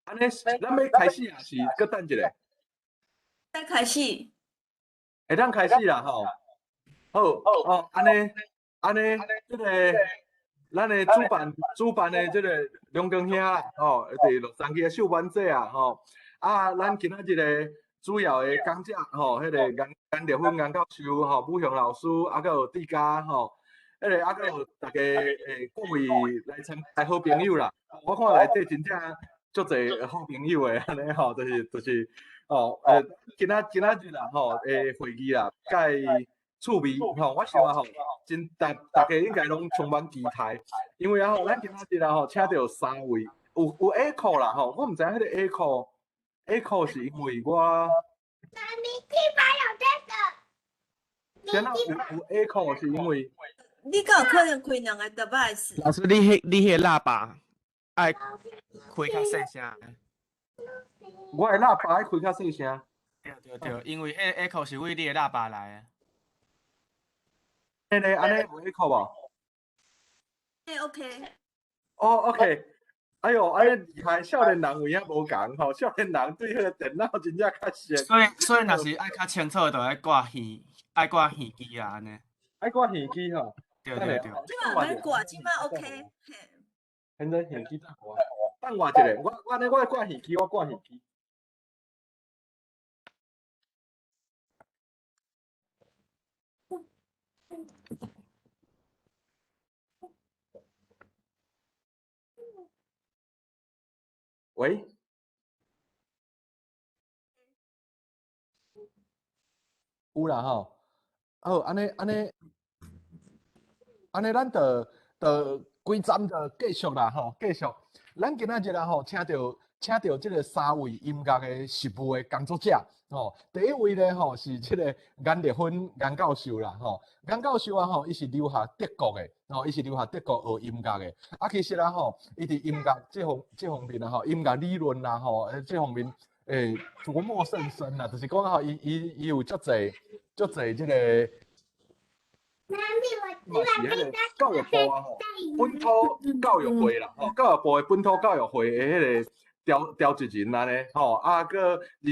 安尼，咱要开始啊，是搁等一下，再开始。会当开始啦吼。好哦，安尼，即个咱的主办的即个龙光兄啊，吼，伫洛杉矶的秀班节啊，吼，咱今仔日的主要的讲者吼，迄个颜丽芬颜教授吼，武雄老师，还有志嘉吼，迄个还有大家各位来参加好朋友啦。我看内底真正足侪好朋友的安尼吼，就是哦，今仔日啦吼，会议啦，介趣味吼，我想啊吼，大家应该拢充满期待，因为啊吼，咱今仔日啊吼，请到3位，有 echo 啦吼，我毋知影迄个 echo 是因为我，现在有 echo 是因为，你敢有可能开两个 device？老师，你迄喇叭爱开较细声。我的喇叭爱开较细声。对，因为迄 echo 是为你的喇叭来安尼有 echo 无？OK。哦 OK， 哎哟，安尼厉害，少年人有影无共吼，少年人对迄个电脑真正较熟。所以若是爱较清楚，就爱挂耳机啊安尼。爱挂耳机吼。对。即摆有免挂，即摆 OK。现在耳机等我一下，我挂耳机，我挂耳机。喂，有啦吼。好，安尼，咱就规站就继续啦吼，继续。咱今仔日啊吼，请到即个3位音乐的实务的工作者吼。第一位咧吼是即个颜丽芬颜教授啦吼。颜教授啊吼，伊是留学德国的吼，伊是留学德国学音乐的。其实啊吼，伊伫音乐这方面啊吼，音乐理论啦吼，这方面琢磨甚深啦，就是讲吼，伊有足侪即个。嘛是迄个教育部啊吼，本土教育会啦吼，教育部的本土教育会的迄个调集人安尼吼，而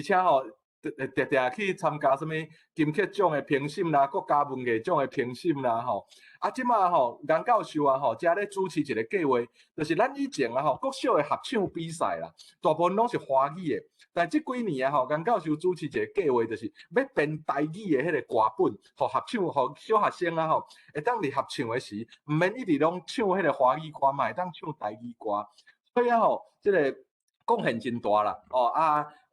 且吼，常去参加什么金曲奖的评审啦，国家文艺奖的评审啦吼，即马吼颜教授啊吼，正咧主持一个计划，就是咱以前啊吼，国小的合唱比赛啦，大部分拢是华语的。但即几年啊吼，颜教授主持一个计划，就是要编台语的迄个歌本，互合唱，互小学生啊吼，会当伫合唱的时，毋免一直拢唱迄个华语歌，嘛会当唱台语歌。所以啊吼，即个贡献真大啦，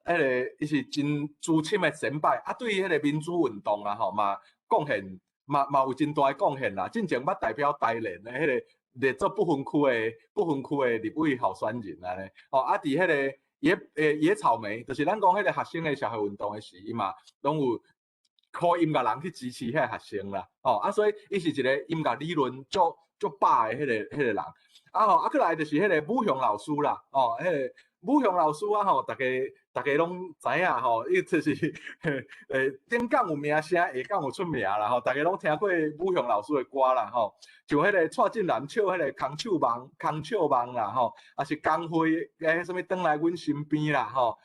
迄个伊是真资深的前辈，对迄个民主运动啊吼嘛贡献，嘛有真大的贡献啦。之前捌代表台联的迄个列做不分区的立委候选人安尼，伫迄个。野草莓，就是咱讲迄个学生的社会运动的时，伊嘛拢有靠音乐人去支持迄个学生啦，所以伊是一个音乐理论足饱的迄个人，佮来就是迄个武雄老师啦，迄个武雄老师啊吼，大家拢知影吼，伊就是顶港有名声，下港有出名啦吼，大家拢听过武雄老师的歌啦吼，像迄个蔡振南唱迄个空手梦啦吼，也是江辉什么转来阮身边啦吼，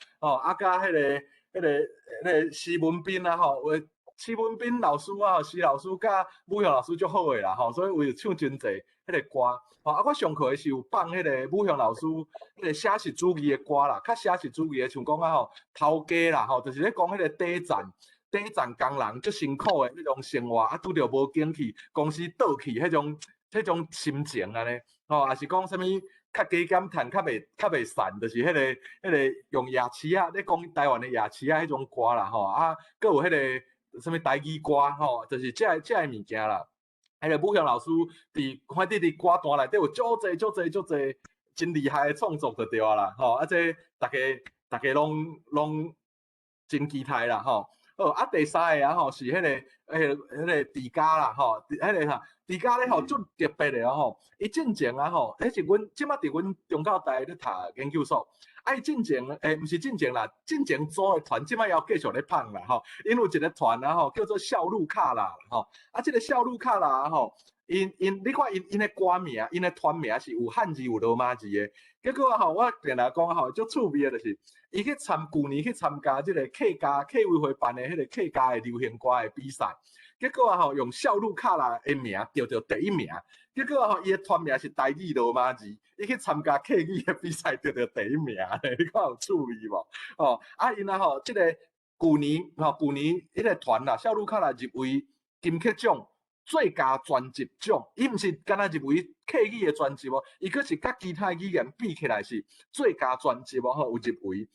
甲迄个施文彬啊吼，施文彬老师啊，施老师甲武雄老师足好诶啦吼，所以有唱真侪迄个歌。我上课是有放迄个武雄老师迄个写实主义的歌啦，较写实主义的，像讲啊吼头家啦吼，就是咧讲迄个底层工人足辛苦的迄种生活，拄着无景气，公司倒去迄种心情安尼，也是讲什么较加减趁较袂散，就是迄个用夜市啊，咧讲台湾的夜市啊迄种歌啦吼，佮有迄个什么台语歌吼，就是这个物件啦。迄个武雄老师看伫歌单内底有足侪真厉害的创作就对啊啦，这大家拢真期待啦吼。第三个啊吼是迄个迪迦啦吼，迄个哈迪迦咧吼足特别的吼，伊进前啊吼，迄是阮即马伫阮中教大咧读研究所。进前毋是进前啦，进前组的团即摆要继续咧捧啦吼，因有一个团啊吼叫做笑路卡啦吼，即个笑路卡啦吼，你看因的歌名，因的团名是有汉字有罗马字的。结果吼，我定来讲吼，足趣味的就是，伊去旧年去参加即个客委会办的迄个客家的流行歌的比赛。结果吼，用笑路卡拉的名得到第一名。结果吼，伊的团名是台语罗马字，伊去参加客语的比赛得到第一名咧。你看有趣味无？哦，因啊吼，即个旧年迄个团啦，笑路卡拉入围金曲奖。最佳专辑奖，伊毋是干那入围客语的专辑哦，伊佫是甲其他语言比起来是最佳专辑哦，有入围。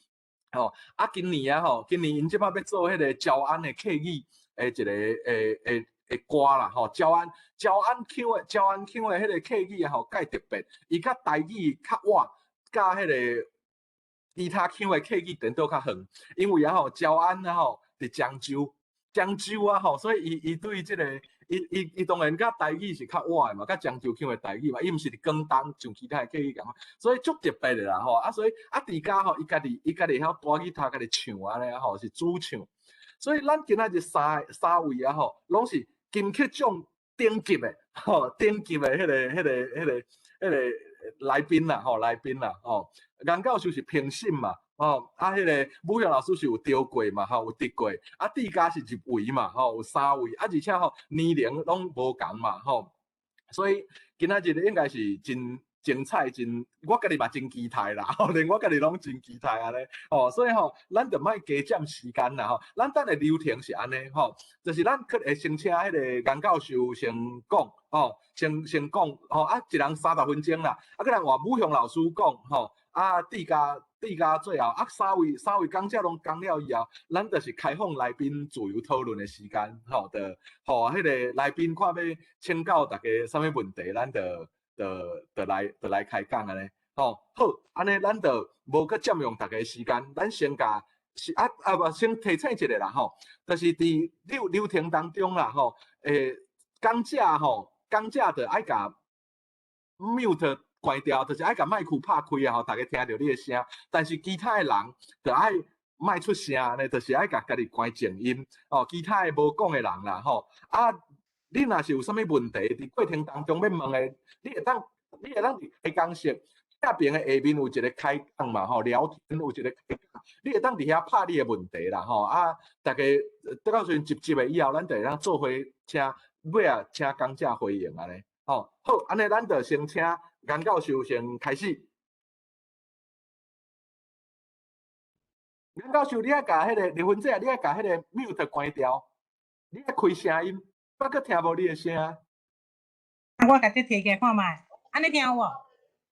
吼，今年因即摆要做迄个招安的客语诶一个歌啦，吼，招安腔的迄个客语吼，介特别，伊甲台语较晚，甲迄个其他腔的客语程度较远，因为招安吼伫漳州啊吼，所以伊对即个。伊当然甲台语是较晚的嘛，甲漳州腔的台语嘛，伊毋是伫广东像其他的客语咁，所以足特别的啦吼。所以伫家吼，伊家己晓弹吉他，家己唱安尼吼，是主唱。所以咱今仔日三位啊吼，拢是金曲奖顶级的吼，顶级的迄个来宾啦吼，颜教授是评审嘛。迄个武雄老师是有得过嘛，有得过。志家是入围嘛，有3位，而且年龄拢无共嘛，所以今仔日应该是真精彩，我家己嘛真期待啦，连我家己拢真期待安尼。所以咱就莫加占时间啦，咱等下流程是安尼，就是咱会先请迄个颜教授先讲，先讲，一人30分钟啦，佫人话武雄老师讲，志家最后三位讲者拢讲了以后，咱就是开放来宾自由讨论的时间，的迄个来宾看要请教大家啥物问题，咱就来开讲安尼，好，安尼咱就无搁占用大家时间，咱先甲先提醒一下啦，就是伫流程当中啦，讲者就爱甲 mute。关掉，就是爱甲麦克拍开啊，大家听到你的声。但是其他的人就爱卖出声呢，就是爱甲家己关静音。其他的无讲的人啦，你若是有啥物问题，伫过程当中要问的，你会当伫开讲室下边的下面有一个开讲嘛，聊天有一个开讲，你会当伫遐拍你的问题啦，大家到时阵集的以后，咱就会当做伙请尾啊，请讲者回应安尼。好，安尼咱就先请。颜教授先开始。颜教授，你爱甲迄个离婚者，你爱甲迄个 mute 关掉，你爱开声音，我阁听无你的声。我甲你摕起来看卖，安尼听有无？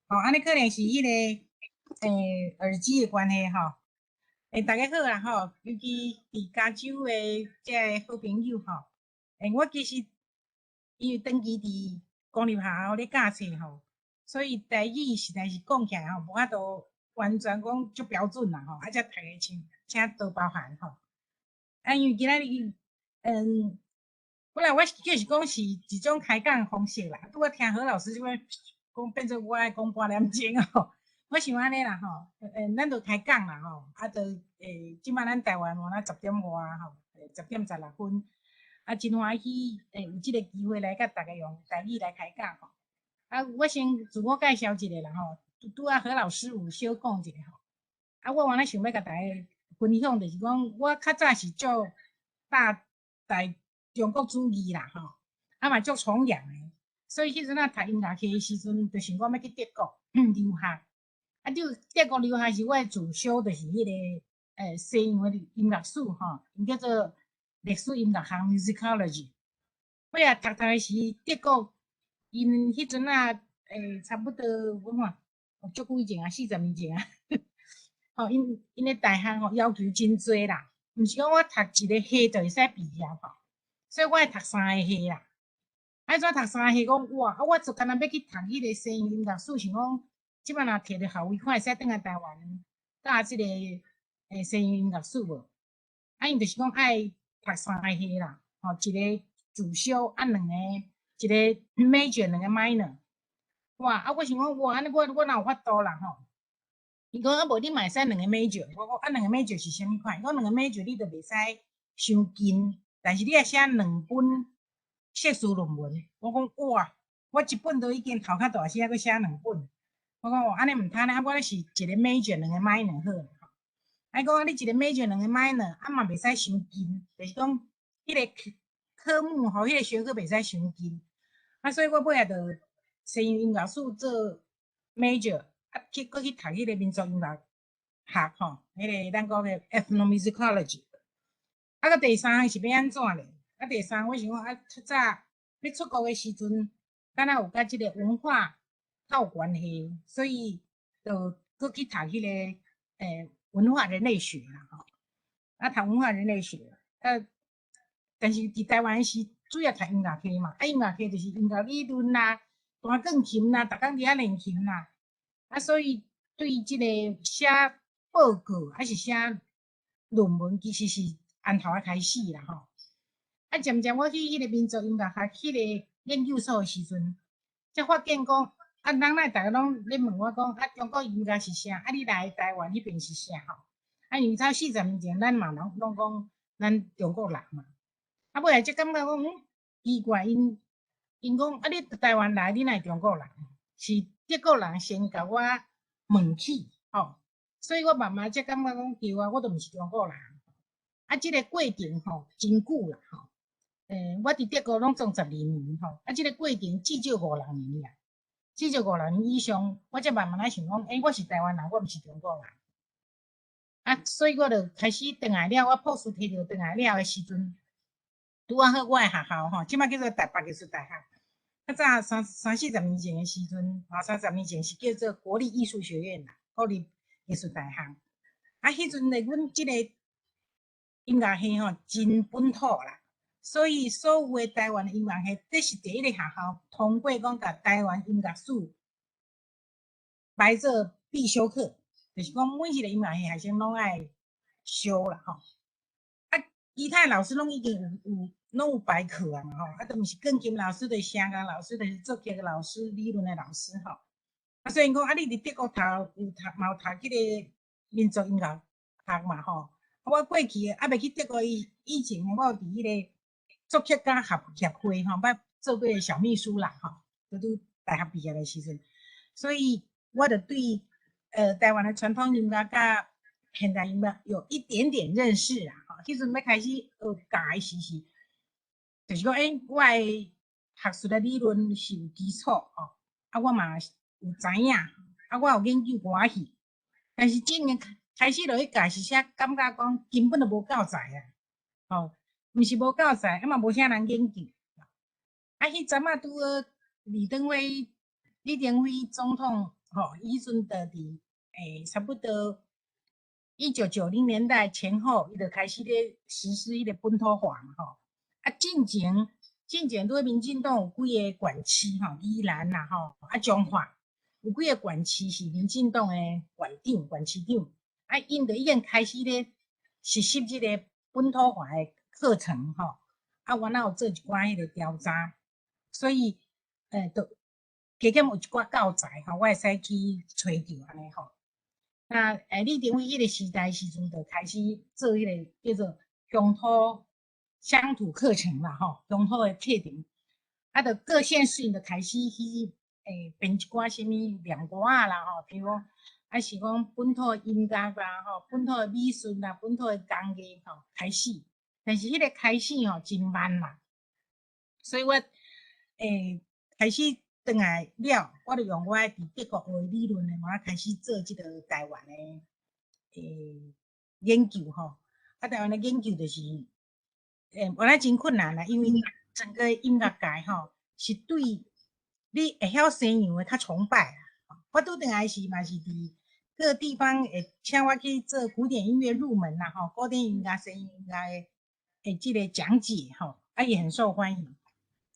安尼可能是迄个耳机的关系吼。大家好啦尤其伫加州的即个好朋友我其实因为长期伫公立学校咧教册所以台语实在是讲起来无法度完全讲足标准啦才大家请多包涵因为今仔日本来我就是讲是一种开讲方式啦，拄我听何老师这边讲变做我爱讲半点钟我想安尼啦咱就开讲啦就即摆咱台湾晚10点外10点16分真欢喜有即个机会来甲大家用台语来开讲我先自我介绍一下啦拄何老师有小讲一下我原来想要甲大家分享，就是讲我较早是做台中国主义啦嘛做崇洋的，所以迄阵读音乐系的时阵，就想讲要去德国留学德国留学是我的主修，就是迄个西洋的音乐史因叫做历史音乐学 musicology。我读的是德国。因迄阵差不多我看足久以前40年前因的大学要求真多啦，毋是讲我读一个系就会使毕业所以我会读3个系啦。怎读3个系？讲哇，我就干那要去读迄个西洋音乐史，想讲即摆若摕着学位，看会使转来台湾教即个西洋音乐史无？因就是讲爱读3个系啦，一个主修2个。一个 major 2个 minor， 哇！我想讲哇，安尼我哪有法度啦伊讲无你嘛会使2个 major， 我讲2个 major 是啥物款？伊讲2个 major 你就袂使伤近，但是你要写2本硕士论文。我讲哇，我一本都已经头壳大时，还佫写2本。我讲哦，安尼毋通咧，我是一个 major 2个 minor 好。啊，讲你一个 major 2个 minor，啊嘛袂使伤紧，就是讲迄个科目吼，迄个学科袂使伤紧。啊，所以我尾仔就西洋音乐史做 major， 啊去佫去读迄个民族音乐学吼，迄个咱讲的 ethnomusicology。啊，个第三是要安怎咧？啊，第三我想讲啊，较早要出国的时阵，敢若有甲即个文化较有关系，所以就佫去读迄个文化人类学啦吼。啊，读文化人类学，但是伫台湾是主要读音乐科嘛，啊，音乐科就是音乐理论啦、弹钢琴啦、逐工伫遐练琴啦，啊，所以对即个写报告还是写论文，其实是按头仔开始啦吼。啊，渐渐我去迄个民族音乐学迄个研究所的时阵，才发现讲，啊，人来逐个拢咧问我讲，啊，中国音乐是啥？啊，你来台湾迄边是啥吼？啊，因为早40年前，咱嘛拢讲咱中国人嘛。啊，尾来才感觉讲，奇怪，因讲啊，你台湾来，你哪会中国人？是德国人先甲我问起，吼，所以我慢慢才感觉讲，对啊，我都毋是中国人。啊，即个过程吼真久啦，吼，我伫德国拢种12年吼，啊，即个过程至少5、6年啦，至少5、6年以上，我才慢慢来想讲，我是台湾人，我毋是中国人。啊，所以我就开始转来了，我博士摕到转来了的时阵。拄啊好，我的学校吼，即摆叫做台北艺术大学。较早30-40年前的时阵，30年前是叫做国立艺术学院啦，国立艺术大学。啊，迄阵咧，阮即个音乐系吼真本土啦，所以所有的台湾的音乐系，这是第一个学校通过讲甲台湾音乐史排做必修课，就是讲每一个音乐系学生拢爱修啦吼。啊，其他老师拢已经拢有排课啊嘛吼，啊，都毋是钢琴老师，就是声乐老师，就是作曲的老师、理论的老师吼。啊，虽然讲啊，你伫德国嘛有读迄个民族音乐学嘛吼。啊，我过去啊未去德国以前，我有伫迄个作曲家协会吼，捌做过小秘书啦吼，拄大学毕业的时阵，所以我就对台湾的传统音乐甲现代音乐有一点点认识啊。迄阵要开始学教的时，就是讲，我的学术的理论是有基础吼，啊，我嘛有知影，啊，我有研究歌戏，但是真正开始落去教是啥，感觉讲根本就无够载啊，吼，毋是无够载，啊嘛无啥人研究。啊，迄阵啊，拄好李登辉总统吼，伊阵就伫差不多1990年代前后，伊就开始咧实施迄个本土化嘛吼。啊，进前拄民进党有几个管区吼，宜兰啦吼，啊彰化有几个管区是民进党的管区长，啊，因就已经开始咧实施即个本土化的课程吼。啊，我有做一寡迄个调查，所以就加减有一寡教材吼，我会使去找着安尼吼。那李登辉迄个时代时阵，就开始做迄个叫做乡土课程啦吼，乡土的课程，啊，就各县市就开始去编一寡什么亮歌啊啦吼，比如讲还是讲本土音乐啦吼，本土的美术啦，本土的工艺吼开始，但是迄个开始吼真慢啦，所以我开始转来了，我就用我伫德国学理论的，我开始做即个台湾的研究吼。啊，台湾的研究就是原来真困难啦，因为整个音乐界吼是对你会晓西洋的较崇拜啦。我拄转来时嘛是伫各地方会请我去做古典音乐入门啦吼，古典音乐、西洋音乐的即个讲解吼，啊也很受欢迎。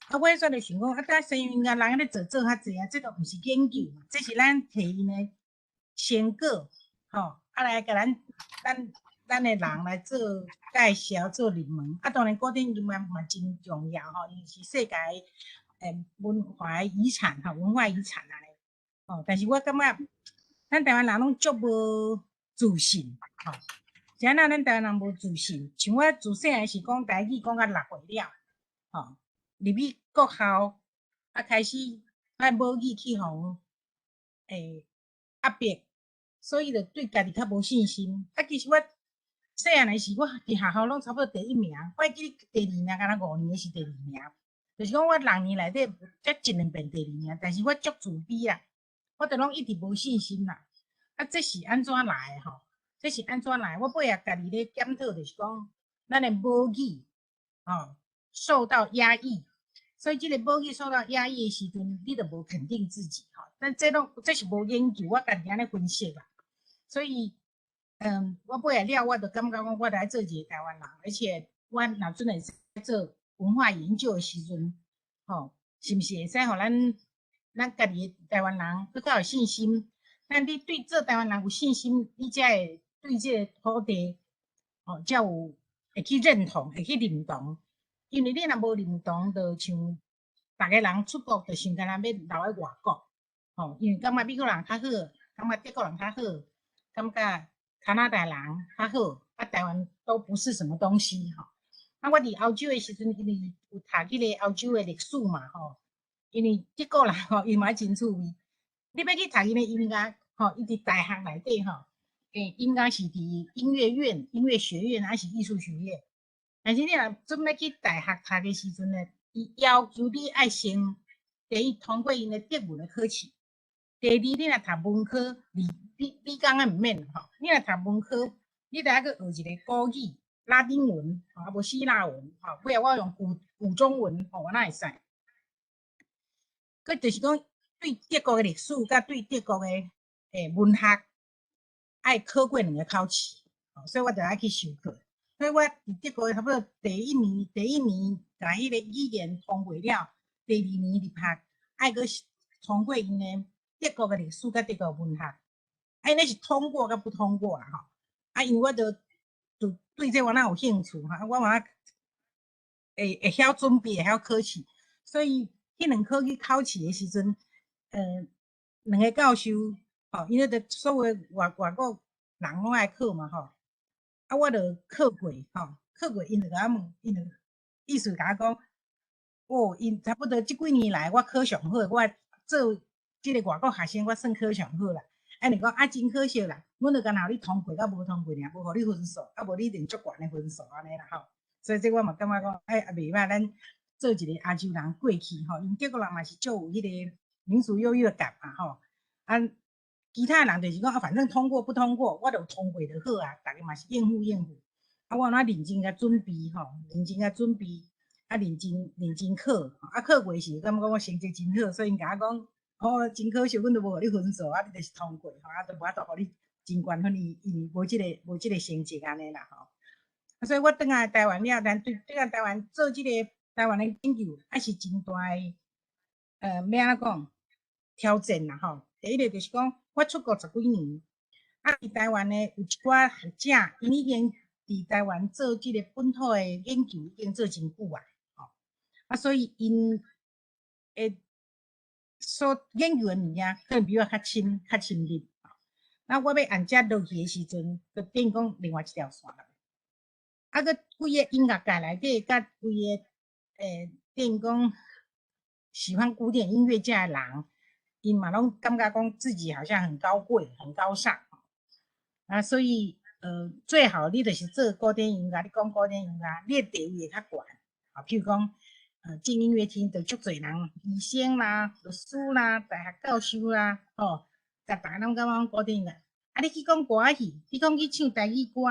啊，我迄阵就想讲，啊，咱西洋音乐人安尼做较济啊，这个毋是研究嘛，这是咱摕因的先果，吼，啊来甲咱的人来做介绍、做入门。啊，当然古典音乐嘛真重要吼，因为是世界文化遗产吼，文化遗产安尼。哦，但是我感觉咱台湾人拢足无自信，吼，是安那咱台湾人无自信，像我自细汉是讲台语讲到6岁了，吼。入去国校，啊开始爱母语去互压迫，所以就对家己较无信心。啊，其实我细汉诶时，我伫学校拢差不多第1名，我会记第2名，敢若5年是第2名。就是讲我6年内底才1、2遍第2名，但是我足自卑啦，我着拢一直无信心啦。啊，这是安怎来诶吼？这是安怎来？我尾仔家己咧检讨，就是讲咱诶母语受到压抑，所以即个母语受到压抑诶时阵，你着无肯定自己吼。但这是无研究，我家己安尼分析啦。所以，我尾仔了，我就感觉讲，我来做一个台湾人，而且我若阵会做文化研究诶时阵，是毋是会使互咱家己台湾人更较有信心？咱你对做台湾人有信心，你才会对这个土地，才有会去认同，会去认同。因为你若无认同，就像逐个人出国，就想干那要留喺外国，因为感觉美国人较好，感觉德国人较好，感觉加拿大人较好，啊，台湾都不是什么东西，啊，我伫欧洲诶时阵，因为有读迄个欧洲诶历史嘛，因为德国人伊嘛真趣味。你要去读因诶音乐，伊伫大学内底应该是伫音乐院、音乐学院还是艺术学院。但是你若准备去大学读诶时阵呢，伊要求你爱先第一通过因诶德文诶考试，第二你若读文科，理工诶毋免你若读文科，你得要去学一个古语、拉丁文，啊无希腊文，尾仔我用古中文，我哪会使？佮就是讲对德国诶历史，甲对德国诶文学，爱考过2个考试，所以我就爱去修课。所以我伫德国差不多第一年甲迄个语言通过了，第2年入学爱去通过因诶德国诶历史甲德国文学，因那是通过甲不通过啊，因为我就对这我哪有兴趣我嘛会晓准备，会晓考试，所以迄2科去考试诶时阵，2个教授因为着所有外国人拢爱考嘛啊，我着考过考过，因就甲我问，因就意思甲我讲，因差不多即几年来我考上好，我做即个外国学生，我算考上好啦。啊，你讲啊，真可惜啦，阮着干那你通过甲无通过尔，无互你分数，啊无你定足悬诶分数安尼啦所以这我嘛感觉讲，也袂歹，咱做一个亚洲人过去因德国人嘛是足有迄个民族优越感嘛啊，其他人就是讲反正通过不通过，我就通过就好啊，大家嘛是应付应付。啊，我哪认真甲准备认真甲准备，啊认真考，啊考过时感觉我成绩真好，所以因甲我讲，真可惜，阮都无互你分数，啊你就是通过啊，都无法度互你真悬分，因为无即个成绩安尼啦所以我转来台湾了，但对转来台湾做即个台湾的研究，还是真大的要安怎讲挑战啦第一个就是讲，我出国10几年，啊，伫台湾呢有一寡学者，因已经伫台湾做即个本土的研究，已经做真久啊，所以因会所研究的物件可能比我较深入那我要按遮落去的时阵，就变讲另外一条线啦。啊，佮规个音乐界内底，甲规个等于讲喜欢古典音乐这的人，因嘛拢感觉讲自己好像很高贵、很高尚啊，所以最好你就是做古典音乐，你讲古典音乐，你的地位会较悬譬如讲进音乐厅，就足侪人，医生啦、律师啦、大学教授啦，甲大家拢感觉讲古典音乐。啊，你去讲歌戏，你讲去唱台语歌，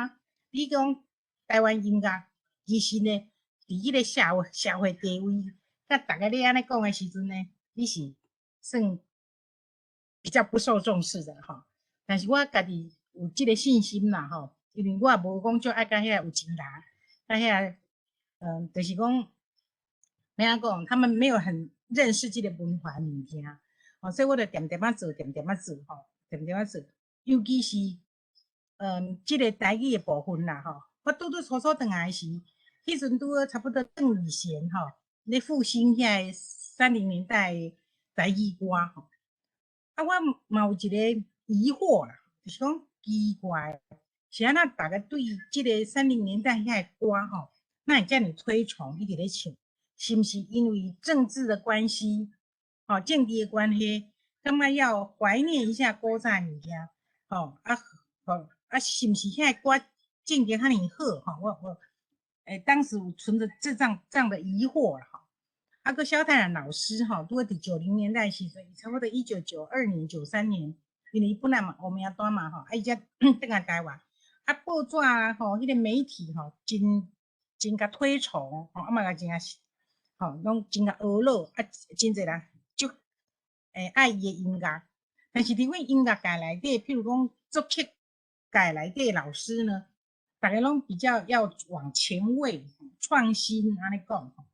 你讲台湾音乐，其实呢，伫迄个社会地位，甲大家咧安尼讲的时阵呢，你是算比较不受重视的但是我家己有即个信心啦因为我也无讲就爱甲遐有钱人，甲遐就是讲怎样讲，他们没有很认识即个文化物件所以我就点点做，点点做做，尤其是即个台语的部分啦我拄初转来时，迄阵拄好差不多邓宇贤咧复兴遐个30年代的台语歌啊，我嘛有一个疑惑啦，就是讲奇怪，是安那大家对即个30年代遐个歌哪会遮尔推崇，一直咧唱？是毋是因为政治的关系，吼、政治的关系，感觉要怀念一下古早物件，吼、是毋是遐歌境界遐尼好，吼、我当时有存着这样的疑惑啦，吼。个萧泰然老师吼，拄好伫90年代时阵，差不多1992年、93年，因为伊本来嘛乌名单嘛吼，伊才登来台湾，报纸啊吼，迄个媒体吼，真甲推崇吼，嘛甲真啊吼，拢真甲娱乐，真侪人就爱伊的音乐，但是伫阮音乐界内底，譬如讲作曲界内底老师呢，大家拢比较要往前卫、创新安尼讲吼。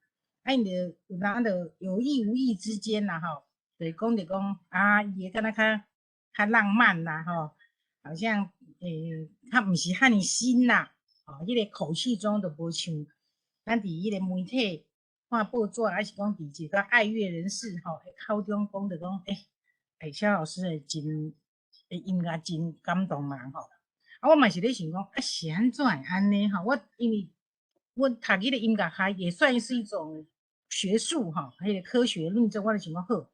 因就有人就有意无意之间啦，吼，就讲啊，伊会敢若较浪漫啦，吼，好像较毋是遐尼新啦，吼，迄个口气中就无像咱伫迄个媒体看报纸，还是讲伫一个爱乐人士吼，口中讲就讲，萧老师真音乐真感动人吼。我嘛是咧想讲，是安怎会安尼吼？因为我读迄个音乐系也算是一种学术哈，迄个科学论证，我就想讲好，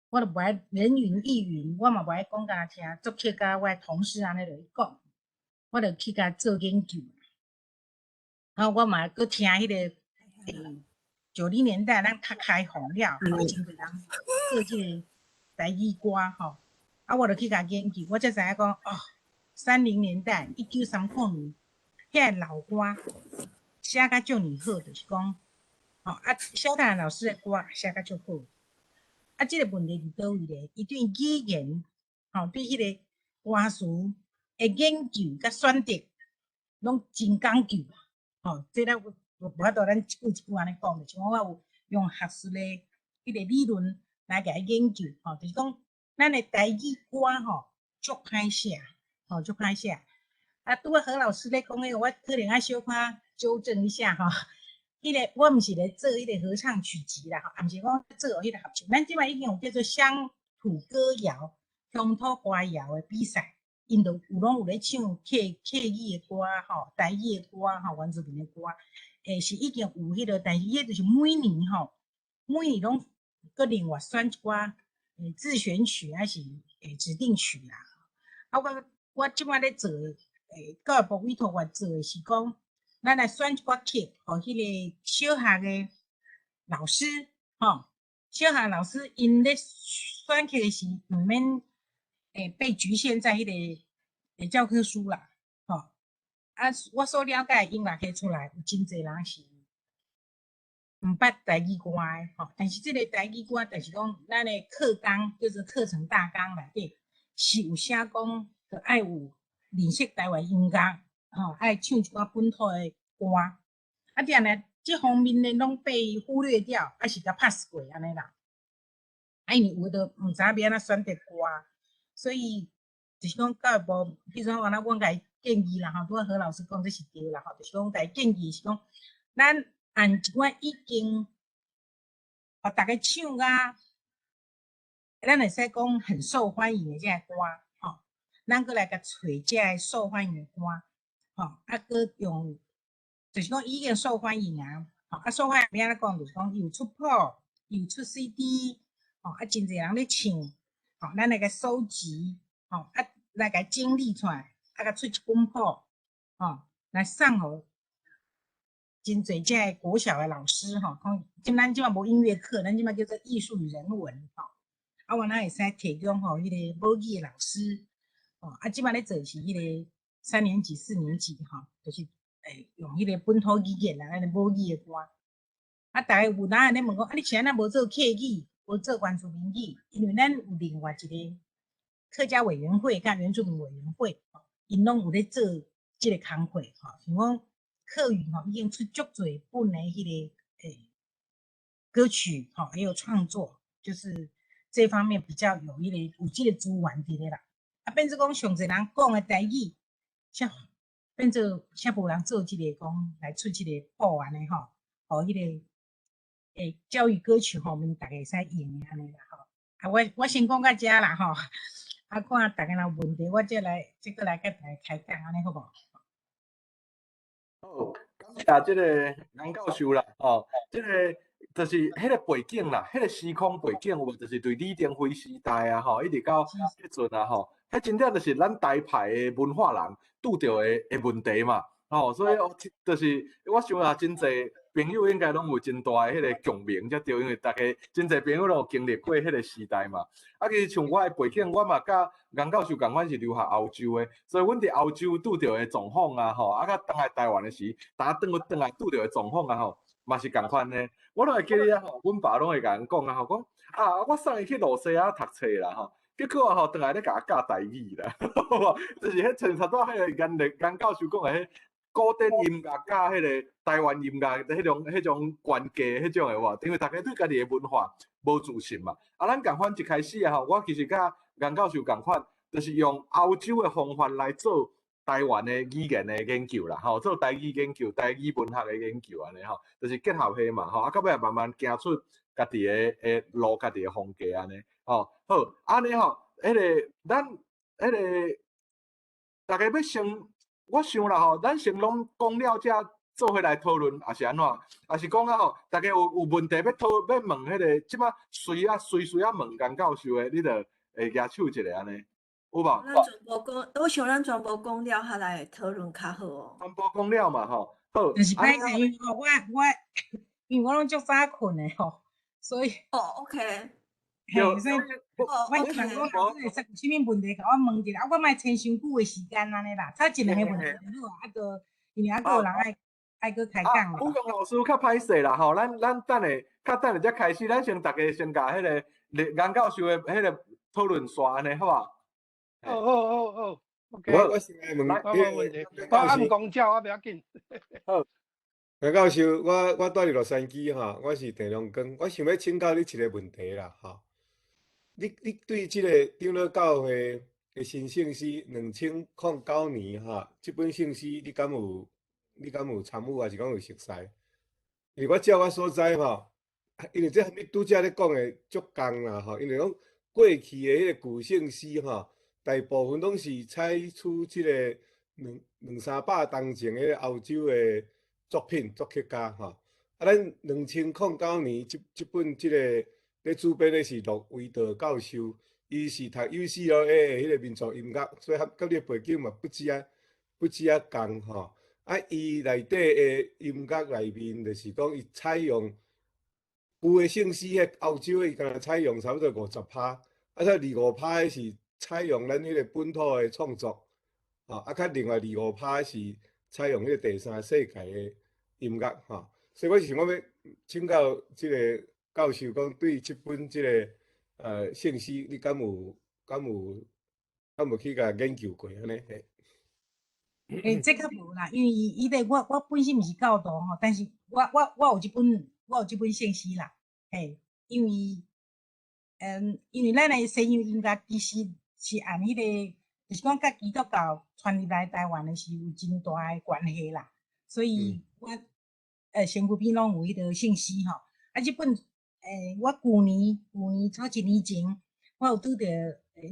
我就不爱人云亦云，我嘛不爱讲甲听，作曲家我同事安尼就讲，我就去甲做研究，然后我嘛搁听迄个90年代咱较开放了，真侪人做即个台语歌吼，我就去甲研究，我才知影讲哦，30年代1939年，遐老歌写甲足尔好，就是讲，萧泰然老师的歌写甲足好，即个问题伫倒位咧？伊对语言，对迄个歌词的研究甲选择，拢真讲究啊，这咱无法度咱一句一句安尼讲，就像我有用学术的迄个理论来甲伊研究，就是讲咱的台语歌足歹写，足歹写。拄仔何老师咧讲迄个，我可能爱小可纠正一下迄个我毋是咧做迄个合唱曲集啦，也毋是讲做迄个合唱，咱即摆已经有叫做乡土歌谣、乡土歌谣的比赛，因都拢有咧唱客语的歌台语的歌原住民的歌，是已经有迄个，但是迄就是每年拢搁另外选一寡自选曲还是指定曲啦。我即摆咧做教育部委托我做的是讲，咱来选一寡曲，互迄个小学的老师，小学老师因咧选曲的时，毋免被局限在迄个教科书啦，我所了解的音乐系出来，有真侪人是毋捌台语歌的，但是即个台语歌，但是讲咱的课纲就是课程大纲内底是有写讲，着爱有认识台湾音乐，爱唱一寡本土的歌，当然这方面呢拢被忽略掉，是甲 pass 过安尼啦。因为有的毋知影要安怎选择歌，所以就是讲教育部，比如说我甲伊建议啦，拄仔何老师讲这是对啦，就是讲甲伊建议是讲，咱按一寡已经大家唱啊，咱会使讲很受欢迎的这个歌，咱搁来甲找这个受欢迎的歌，搁用，就是讲已经受欢迎啊，受欢迎要安怎讲，就是讲有出谱，有出 CD，真侪人咧唱，咱来甲收集，来甲整理出来，甲出一本谱，来送互真侪这个国小的老师，咱即摆无音乐课，咱即摆叫做艺术与人文，我咱会使提供迄个母语的老师，即摆咧做是迄个3年级、4年级，就是用迄个本土语言啦，咱的母语的歌。大家有人安尼问讲，你是安怎无做客语，无做原住民语？因为咱有另外一个客家委员会甲原住民委员会，因拢有咧做即个工作，像讲客语已经出足侪本的迄个歌曲，还有创作，就是这方面比较有即个资源伫咧啦。变做讲上侪人讲的台语，变做啥无人做即个讲来出即个谱安尼互迄个教育歌曲面大家会使用的安尼啦我先讲到遮啦看大家若有问题，我再搁来甲大家开讲安尼好无？好，感谢即个杨教授啦，即个就是迄个背景啦，迄个时空背景有无？就是对李登辉时代啊，吼，一直到迄阵啊，吼，迄真正就是咱台派的文化人拄着的问题嘛，吼，所以就是我想啊，真侪朋友应该拢有真大的迄个共鸣才对，因为大家真侪朋友拢有经历过迄个时代嘛。啊，其实像我的背景，我嘛甲杨教授共款是留学欧洲的，所以阮伫欧洲拄着的状况啊，吼，啊，甲倒来台湾的时，大家倒来拄着的状况啊，吼，嘛是共款呢。我拢会记得啊，吼，阮爸拢会甲人讲啊，吼，讲啊，我送伊去罗西亚读册啦，吼，结果啊，吼，倒来咧甲我教台语啦，就是迄像差不多迄个杨教授讲的迄古典音乐甲迄个台湾音乐迄种关系迄种的话，因为大家对家己的文化无自信嘛。啊，咱共款一开始啊，吼，我其实甲杨教授共款，就是用欧洲的方法来做台湾的语言的研究啦，吼，做台语研究、台语文学的研究安尼吼，就是结合迄嘛，吼，啊，到尾慢慢行出家己的路、家己的风格安尼，吼，好，安尼吼，迄个咱迄个大家要先，我想啦吼，咱先拢讲了才做伙来讨论，也是安怎？也是讲啊吼，大家有问题要问迄个，即马随啊问杨教授的，你着会举手一下安尼，有无？咱全部讲，我想咱全部讲了，下来讨论较好哦。全部讲了嘛吼，好，就是安尼歹势，因为吼因为我拢足早困的吼，所以哦，OK，嘿，就所以我想讲老师会有啥物问题，甲我问一下，啊，我莫撑伤久的时间安尼啦，差一两个问题就好啊，啊个因为还有人爱搁开讲嘛。武功老师较歹势啦吼，咱等下才开始，咱大家先甲迄个杨教授的迄个讨论刷安尼好啊？哦，OK，我先来问，我冇问题，我按公教啊，不要紧。杨教授，我住伫洛杉矶哈，我是郑龙光，我想要请教你一个问题啦哈。你对即个长老教会的新圣诗2009年哈，这本圣诗你敢有参与还是讲有熟悉？因为我照我所知吼，因为这你拄则咧讲的足共啦吼，因为讲过去的迄个古圣诗吼，大部分拢是采取即个两三百当前的欧洲的作品作曲家吼。啊，咱2009年这本即个咧主编的是陆维德教授，伊是读 UCLA 的迄个民族音乐，所以甲你的背景嘛不止啊共吼。啊，伊内底的音乐内面，就是讲伊采用旧的圣诗，迄欧洲伊敢若采用差不多50%，啊，再25%是采用咱迄个本土的创作，啊，较另外25%是采用迄个第三世界的音乐，所以我是想要请教即个教授讲，对即本即个圣诗，你敢有去甲研究过安尼？这较无啦，因为伊咧，我本身毋是教徒吼，但是我有一本圣诗啦，嘿，因为咱的西洋音乐其实是按迄个，就是讲甲基督教传入来台湾的是有真大的关系啦，所以我身躯边拢有迄个圣诗吼，啊，这本我旧年差1年前，我有拄着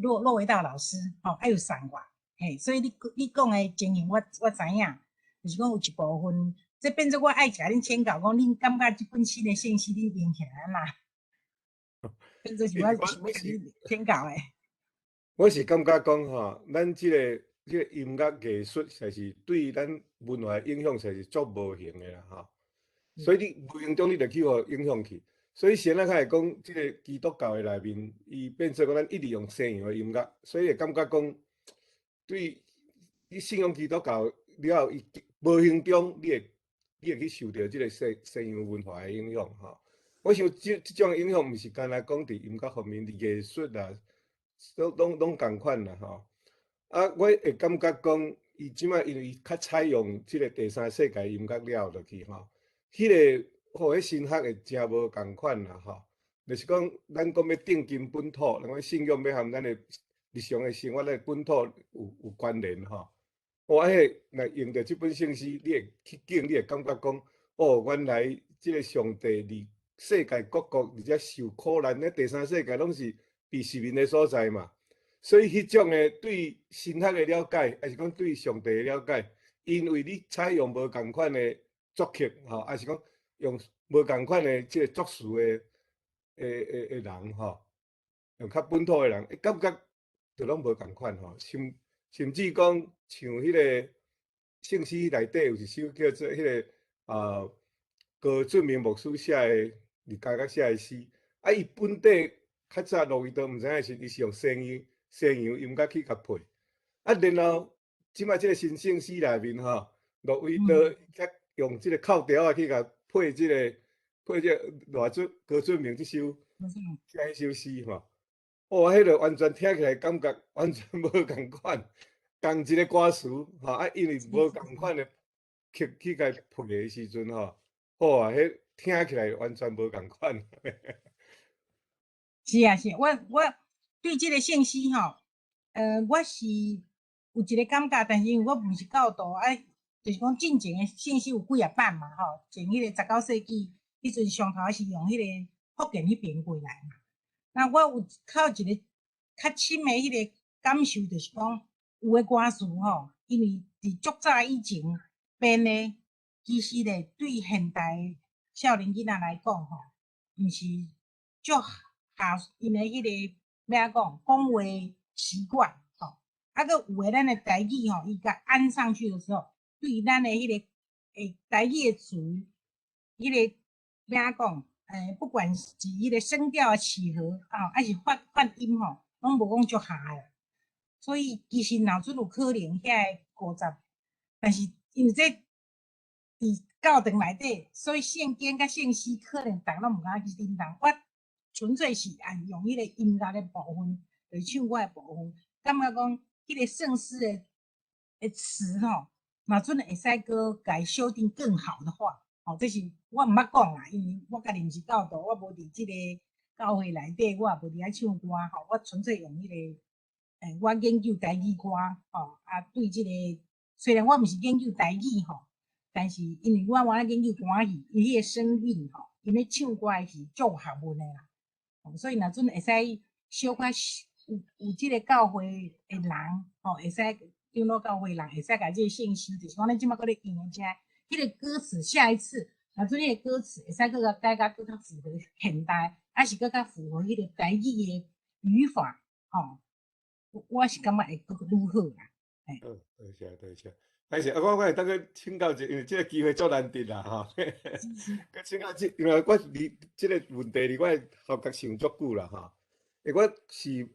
骆维道老师吼，还有送我。嘿，所以你讲的情形，我知影，就是讲有一部分，这变做我爱甲恁请教，讲恁感觉这本新的信息恁用起来嘛？变做是我想要甲恁请教的。我是感觉讲吼，咱即个音乐艺术，实是对咱文化影响，实是足无形的啦吼。所以你无形中你就去互影响去。所以先来开来讲，即个基督教的内面，伊变做讲咱一直用西洋的音乐，所以会感觉讲。对，你信仰基督教了后，伊无形中你会去受到即个西洋文化的影响吼。我想即种影响，毋是干那讲伫音乐方面，伫艺术啦，拢共款啦吼。啊，我会感觉讲，伊即摆因为伊较采用即个第三世界音乐了落去吼，迄个互迄深刻会真无共款啦吼。就是讲，咱讲要定金本土，咱讲信仰要含咱的。日常的生活咧，本土有关联吼。我若用着即本圣诗，你会去敬，你会感觉讲，哦，原来即个上帝伫世界各国而且受苦难咧，第三世界拢是被殖民的所在嘛。所以迄种的对神学的了解，还是讲对上帝的了解，因为你采用无共款的作曲吼，还是讲用无共款的即个作词的人吼，用较本土的人，感觉就拢无共款吼，甚至讲像迄个圣诗内底有一首叫做迄个高俊明牧师写的，李家甲写的诗，啊，伊本地较早录伊都毋知影是伊是用西洋音乐去甲配，啊，然后即摆即个新圣诗内面吼，陆伟都较用即个靠调啊去甲配即个高俊明即首写迄首诗吼。哦，迄个完全听起来感觉完全无共款，同一个歌词吼，啊，因为无共款的曲去甲配的时阵吼，哦啊，迄听起来完全无共款。是啊是啊，我对即个信息吼，我是有一个感觉，但是因为我毋是教徒，就是讲进前的信息有几啊版嘛吼，前迄个19世纪，迄阵上头是用迄个福建迄边过来嘛。那我有靠一个较深的迄个感受，就是讲有诶歌词吼，因为伫足早以前编诶，其实咧对现代少年囡仔来讲吼，毋是足下因诶迄个要安讲话习惯吼，啊个有诶咱诶台语吼，伊甲按上去的时候，对咱诶迄个台语诶词，迄个要安讲？不管是迄个声调的起伏还是发音吼，拢无讲足下诶。所以其实脑准有可能遐50，但是因为这伫教堂内底，所以圣经甲圣诗可能逐拢毋敢去叮当。我纯粹是按用迄个音乐的部分来唱我的部分，感觉讲迄个圣诗的词吼，若准会使搁改修订更好的话。这是我毋捌讲啦，因为我家己毋是教徒，我无伫即个教会内底，我也无伫遐唱歌吼，我纯粹用迄个，我研究台语歌对即个虽然我毋是研究台语吼，但是因为我原来研究歌戏，伊迄个声韵吼，因咧唱歌是足有学问的啦，所以若准会使小可有即个教会的人会使长老教会人会使甲即个信息，就是讲咱即摆搁咧用的遮。迄个歌词，下一次，若做迄个歌词会使搁甲改甲搁较符合现代，还是搁较符合迄个台语的语法，我是感觉会搁愈好啦。多谢。但是我会当个请教因为即个机会足难得啦吼。佮请教因为我离即个问题离我学觉想足久啦吼。因为我是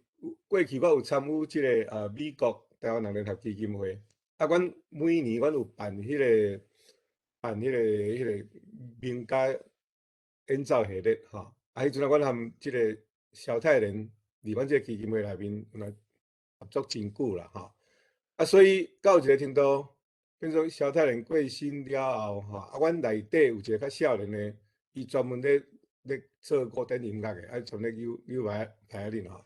过去我有参与即个美国台湾人联合基金会，阮每年阮有办迄个名家演奏系列吼，迄阵阮含即个萧泰莲伫阮即个基金会内面合作真久啦吼，所以到一个程度，变做萧泰莲过身了后阮内底有一个较少年的，伊专门咧做古典音乐的，从咧纽牌林吼，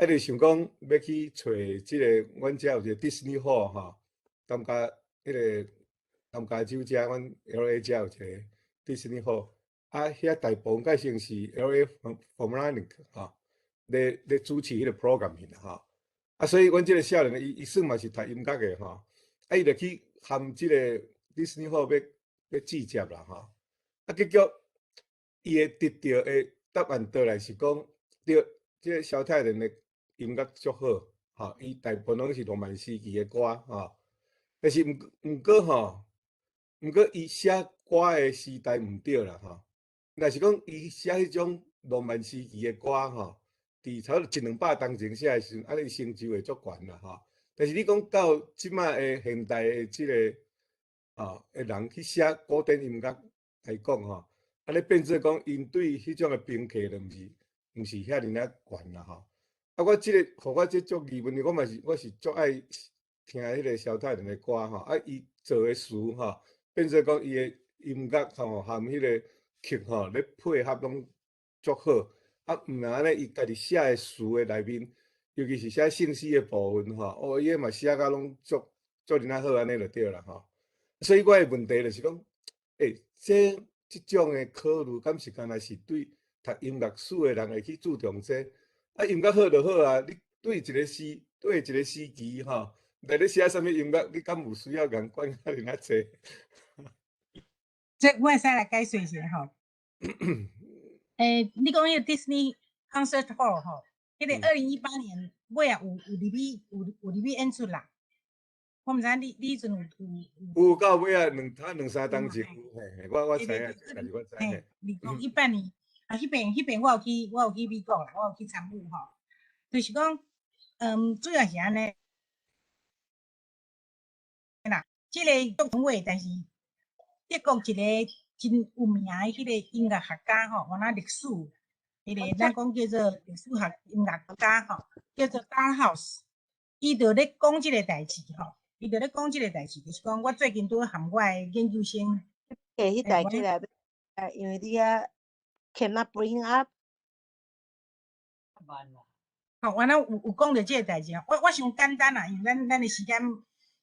就想讲要去找即个阮遮有一个迪士尼好吼，感觉迄个。南加州遮，阮 LA 遮有一个迪士尼好，遐大部分改成是 LA Formula 吼，咧主持迄个 program 吼，所以阮即个少年伊算嘛是读音乐的吼，伊就去含即个迪士尼好要制接啦吼，结果伊会得到的答案倒来是讲，对，即个萧泰莲的音乐足好，吼，伊大部分拢是浪漫时期的歌吼，但是毋过吼。毋过，伊写歌的时代毋对啦吼。若是讲伊写迄种浪漫时期的歌吼，伫差不多100-200当前写的时阵，伊成就会足悬啦吼。但是你讲到即摆的现代的即个的人去写古典音乐来讲吼，尼变做讲因对迄种的评价就毋是遐尔啊悬啦吼。我即个，互我即足疑问的，我是足爱听迄个萧泰莲的歌吼，伊做的词吼。变做讲伊的音乐吼，含迄个曲吼，咧配合拢足好。毋然安尼，伊家己写的词的内面，尤其是写圣诗的部分吼，伊嘛写甲拢足尔啊好安尼就对啦吼。所以我的问题就是讲，即种的考虑，敢是干那是对读音乐史的人会去注重这？音乐好就好啊，你对一个时期吼，来咧写啥物音乐，你敢有需要共管遐尔啊济？这我会使来解释一下吼。你讲迄个 Disney Concert Hall 吼，迄个嗯2018年尾啊有入去演出啦。我毋知你迄阵有有到尾啊，两三当前有嘿，我知影，但是我知嘿嘿， 2018年啊，迄边我有去美国啦，我有去参与吼，就是讲，主要是安尼啦，即个国位，但是德国一个真有名的迄个音乐学家吼，我那历史，迄个咱讲叫做历史学音乐家吼，叫做 Dalhouse， 伊就咧讲即个代志吼，伊就咧讲即个代志，就是讲我最近拄含我的研究生，迄代志来，因为你啊 cannot bring up。吼，原来有讲着即个代志吼，我想简单啦，因为咱的时间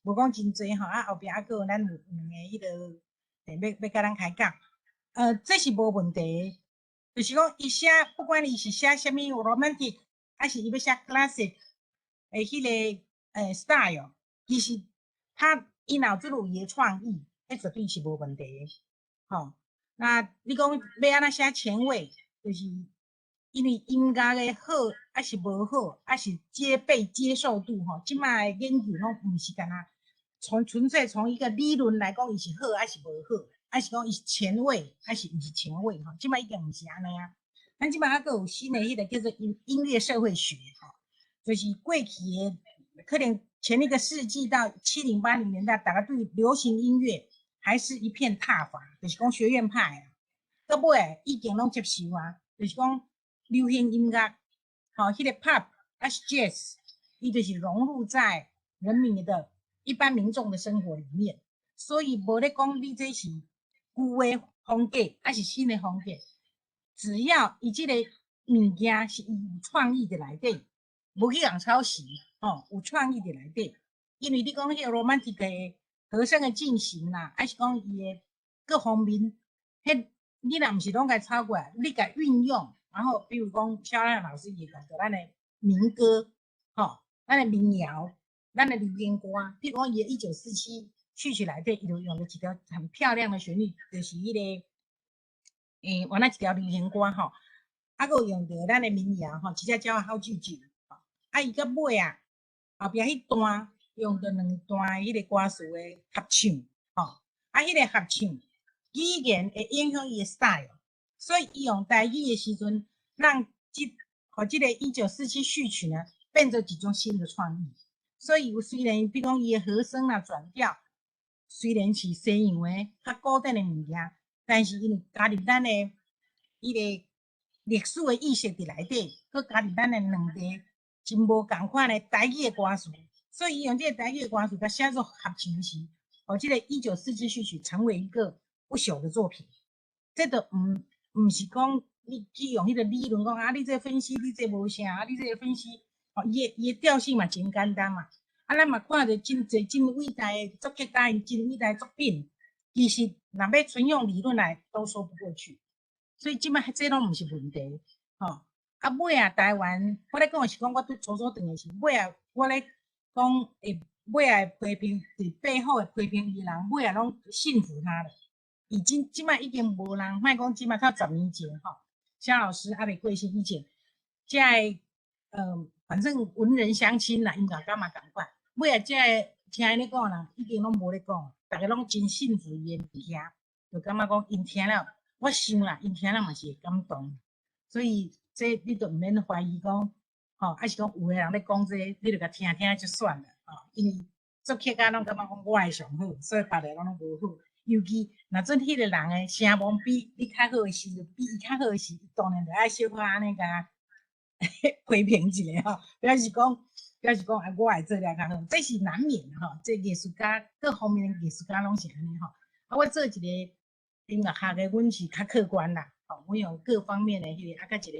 无讲真济吼，啊后壁还佫有咱有两个迄个要甲咱开讲，这是无问题，就是讲伊写不管伊是写啥物 romantic， 还是伊要写 classic， 迄个style， 其实伊若有即有伊的创意，迄绝对是无问题的，吼。那你讲要安怎写前卫，就是因为音乐的好还是无好，还是被接受度吼，即摆的研究拢毋是干那纯粹从一个理论来讲，伊是好还是无好，还是讲伊是前卫还是毋是前卫吼，即摆已经毋是安尼啊。咱即摆还佫有新的迄个叫做音乐社会学吼，就是过去的可能前一个世纪到70、80年代，大家对流行音乐还是一片挞伐，就是讲学院派啊，到尾已经拢接受啊，就是讲流行音乐，好，迄个 pop 还是 jazz， 伊就是融入在人民的一般民众的生活里面，所以无咧讲你这是旧的风格还是新的风格，只要伊即个物件是伊有创意的内底，无去人抄袭，吼，有创意的内底，因为你讲迄个 romantic 的和声的进行啦，还是讲伊的各方面，迄你若毋是拢甲抄过来，你甲运用。然后，比如讲，肖亮老师也讲到咱的民歌，吼，咱的民谣，咱的流行歌，比如讲伊1947序曲内底，伊就用了一条很漂亮的旋律，就是迄个，原来一条流行歌吼，啊，佫用到咱的民谣吼，一只鸟好舅舅，啊，伊到尾啊，后壁迄段用到两段迄个歌词的合唱，吼，啊，迄个合唱语言会影响伊的 style。所以，伊用台语的时阵，让这个1947序曲呢，变成一种新的创意。所以，虽然比如讲伊的和声啊、转调，虽然是西洋的较古典的物件，但是因为加入咱的迄个历史的意识伫内底，佮加入咱的两个真无共款的台语的歌词，所以伊用这个台语的歌词，甲写作合唱时，这个1947序曲成为一个不朽的作品。这都毋是讲你去用迄个理论讲啊，你这分析，你这无啥，啊，你这分析，伊的调性嘛真简单嘛。啊，咱嘛看着真侪真伟大的作曲家，真伟大的作品，其实若要纯用理论来，都说不过去。所以即摆这拢毋是问题，吼。啊，尾啊，台湾，我咧讲的是讲，我对初等的是尾啊，我咧讲尾啊批评伫背后的批评伊人，尾啊拢信服他了。即摆已经无人，莫讲即摆到10年前吼，肖老师还未过身以前，即个反正文人相亲啦，音乐家嘛共款。尾啊，即个听因咧讲啦，已经拢无咧讲，大家拢真信服伊的物件，就感觉讲因听了，我想啦，因听了嘛是会感动，所以这你就毋免怀疑讲，吼，还是讲有个人咧讲这个，你就甲听听就算了，吼，因为作曲家拢感觉讲我的上好，所以别个拢无好。尤其若准迄个人诶声望比你较好诶时，比伊较好诶时，当然着爱小可安尼甲批评一下吼，表示讲啊，我会做了较好，这是难免吼。这艺术家各方面诶艺术家拢是安尼吼。啊，我做一个音乐学诶，阮是较客观啦，吼，我用各方面诶迄个啊，甲一个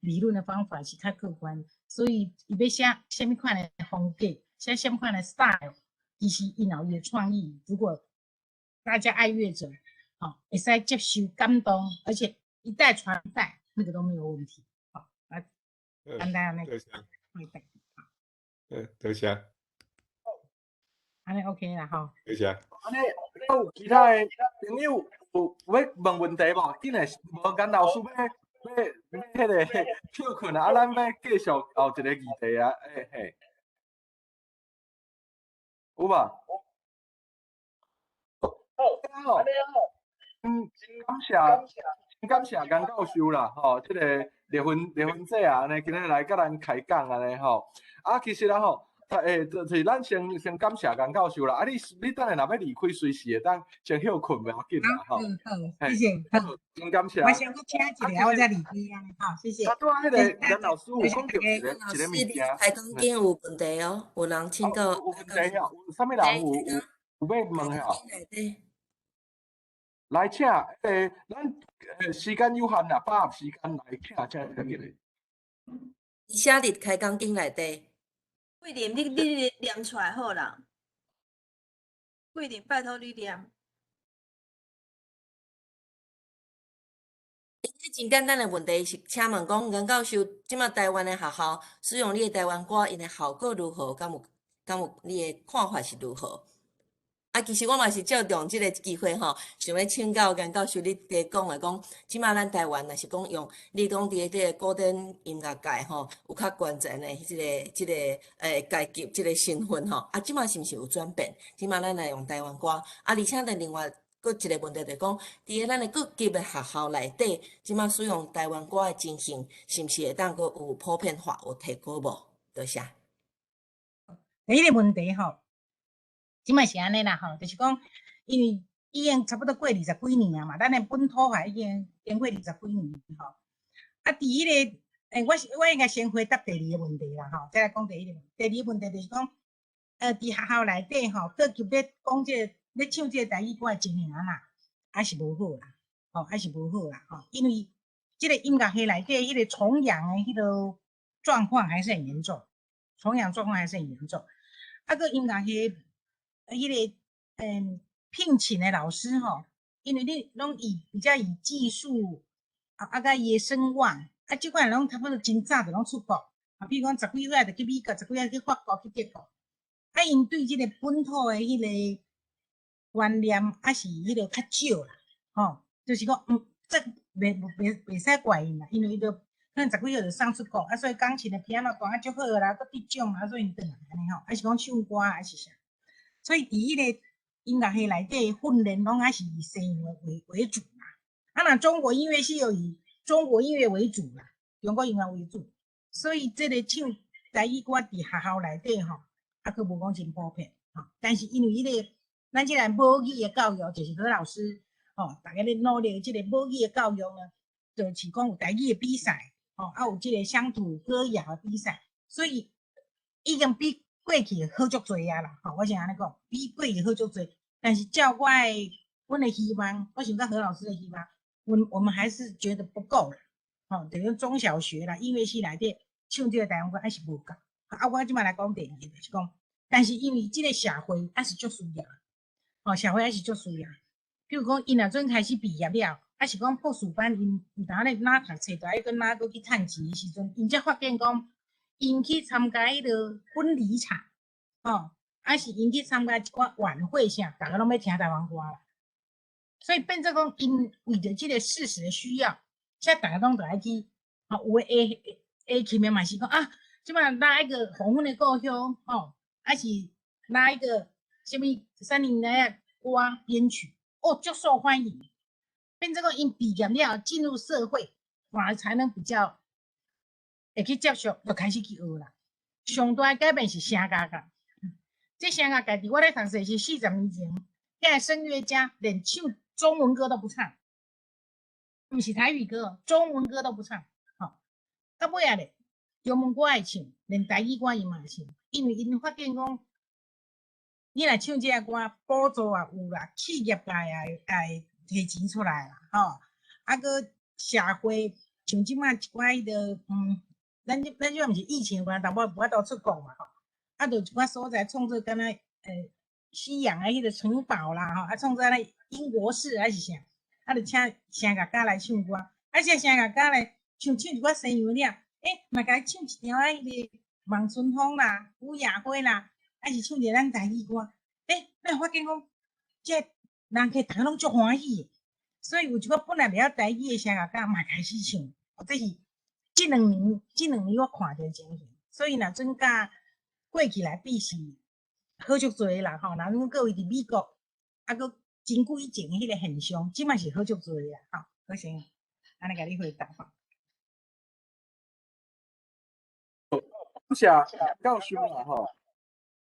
理论诶方法是较客观，所以伊要写什么款诶风格，写什么款诶 style， 其实伊若有创意，如果大家爱乐者，会使接受感动，而且一代传代，那个都没有问题。好，啊，简单那个回答。多谢。安尼 OK 啦吼。谢谢。安尼，你有其他的朋友有要问问题无？紧诶，无干老师要迄个休困啊，咱要继续后一个议题啊，嘿嘿，有无？好，真感谢甘教授啦，吼，即个离婚者啊，安尼今日来甲咱开讲安尼吼。啊，其实啦吼，就是咱先感谢甘教授啦。啊，你等下若要离开，随时会当先休困袂要紧啦，吼。好，谢谢。好，真感谢。我先去请一个，我再离开啊。好，谢谢。啊，拄仔迄个任老师有讲到一个老师，物你件，开讲间有问题哦，有人请教。有问题啊？有啥物人有要问吓？来请，咱时间有限啦，把握时间来请入去。写伫开讲间内底。桂林，你念出来好啦。桂林，拜托你念。真简单的问题是，请问讲袁教授，即马台湾的学校使用你的台湾歌，因的效果如何？敢有你的看法是如何？啊，其实我嘛是借用即个机会吼，想要请教袁教授，你伫讲的讲，即马咱台湾若是讲用，你讲伫即个古典音乐界吼，有较关键的即个阶级即个身份吼，啊，即马是毋是有转变？即马咱来用台湾歌，啊，而且咧另外佫一个问题就是讲，伫个咱的各级的学校内底，即马使用台湾歌的情形，是毋是会当佫有普遍化、有提高无？多谢。第一个问题吼。即摆是安尼啦吼，就是讲，因为已经差不多过20几年啊嘛，咱的本土化已经过20几年吼。啊，伫迄个，我应该先回答第二个问题啦吼，再来讲第一个问题。第二个问题就是讲，伫学校内底吼，各级咧讲即个咧唱即个台语歌的情形啦，还是无好啦，吼，还是无好啦吼，因为即个音乐系内底迄个崇洋的迄个状况还是很严重，崇洋状况还是很严重。啊，个音乐系。迄个聘请的老师吼，因为你拢比较以技术甲伊的声望，啊，即款拢差不多真早就拢出国，啊，比如讲10几岁就去美国，10几岁去法国去德国，啊，因对即个本土的迄个观念还是迄个较少啦，吼，就是讲这袂使怪因啦，因为伊就可能10几岁就送出国，啊，所以钢琴的 piano 弹啊足好啦，佫得奖啊，所以转来安尼吼，还是讲唱歌还是啥。所以，伫迄个音乐系内底训练，拢还是以西洋为主啦。啊，那中国音乐是有以中国音乐为主啦，中国音乐为主。所以，这个唱台语歌伫学校内底吼，啊，佫无讲真普遍吼。但是因为迄个咱即个母语的教育，就是何老师吼，大家咧努力即个母语的教育呢，就是讲有台语的比赛吼，啊有即个乡土歌谣的比赛，所以已经比过去好足多啊啦，吼，我是安尼讲，比过去好足多。但是照阮的希望，我想到何老师的希望，我们还是觉得不够啦，吼，等于中小学啦，音乐系内底唱这个台湾歌还是无够。啊，我即摆来讲第二个，就是讲，但是因为这个社会还是足需要，吼，社会还是足需要。比如讲，因若阵开始毕业了，还是讲博士班，因当咧哪读册，大跟哪个去趁钱的时阵，因才发现讲。因去参加迄个婚礼场，吼，还是因去参加一寡晚会啥，大家拢要听台湾歌啦。所以变做讲，因为着即个事实的需要，现在大家拢着爱去，吼，有诶去面嘛是讲啊，即摆拉一个黄昏的故乡，吼，还是拉一个什么30年的歌编曲，哦，足受欢迎。变做讲，因毕业了进入社会，反而才能比较。会去接触，就开始去学啦。上大改变是声乐界，这声乐界伫我咧读册是40年前，现在声乐家连唱中文歌都不唱，不是台语歌，中文歌都不唱。好，到尾啊咧，中文歌会唱，连台语歌伊嘛会唱，因为因发现讲，你若唱这个歌，补助也有啦，企业界也会提钱出来啦，吼，啊个社会像即摆一寡迄个咱即毋是疫情关，淡薄无法度出国嘛吼，啊，就一寡所在创作敢若西洋的迄个城堡啦吼，啊，创作咧英国式还是啥，啊，就请声乐家来唱歌，啊，请声乐家来唱一寡西洋了，嘛甲伊唱一条迄个望春风啦、古雅花啦，还是唱一个咱台语歌，咱发现讲，这人客大家拢足欢喜的，所以有一个本来了台语的声乐家嘛开始唱，这是这两年我看到情形，所以若阵甲过去来比是好足多啦吼。若阮各位伫美国，啊个真久以前迄个现象，即嘛是好足多啦吼。好先，安尼甲你回答吼。谢教授啦吼，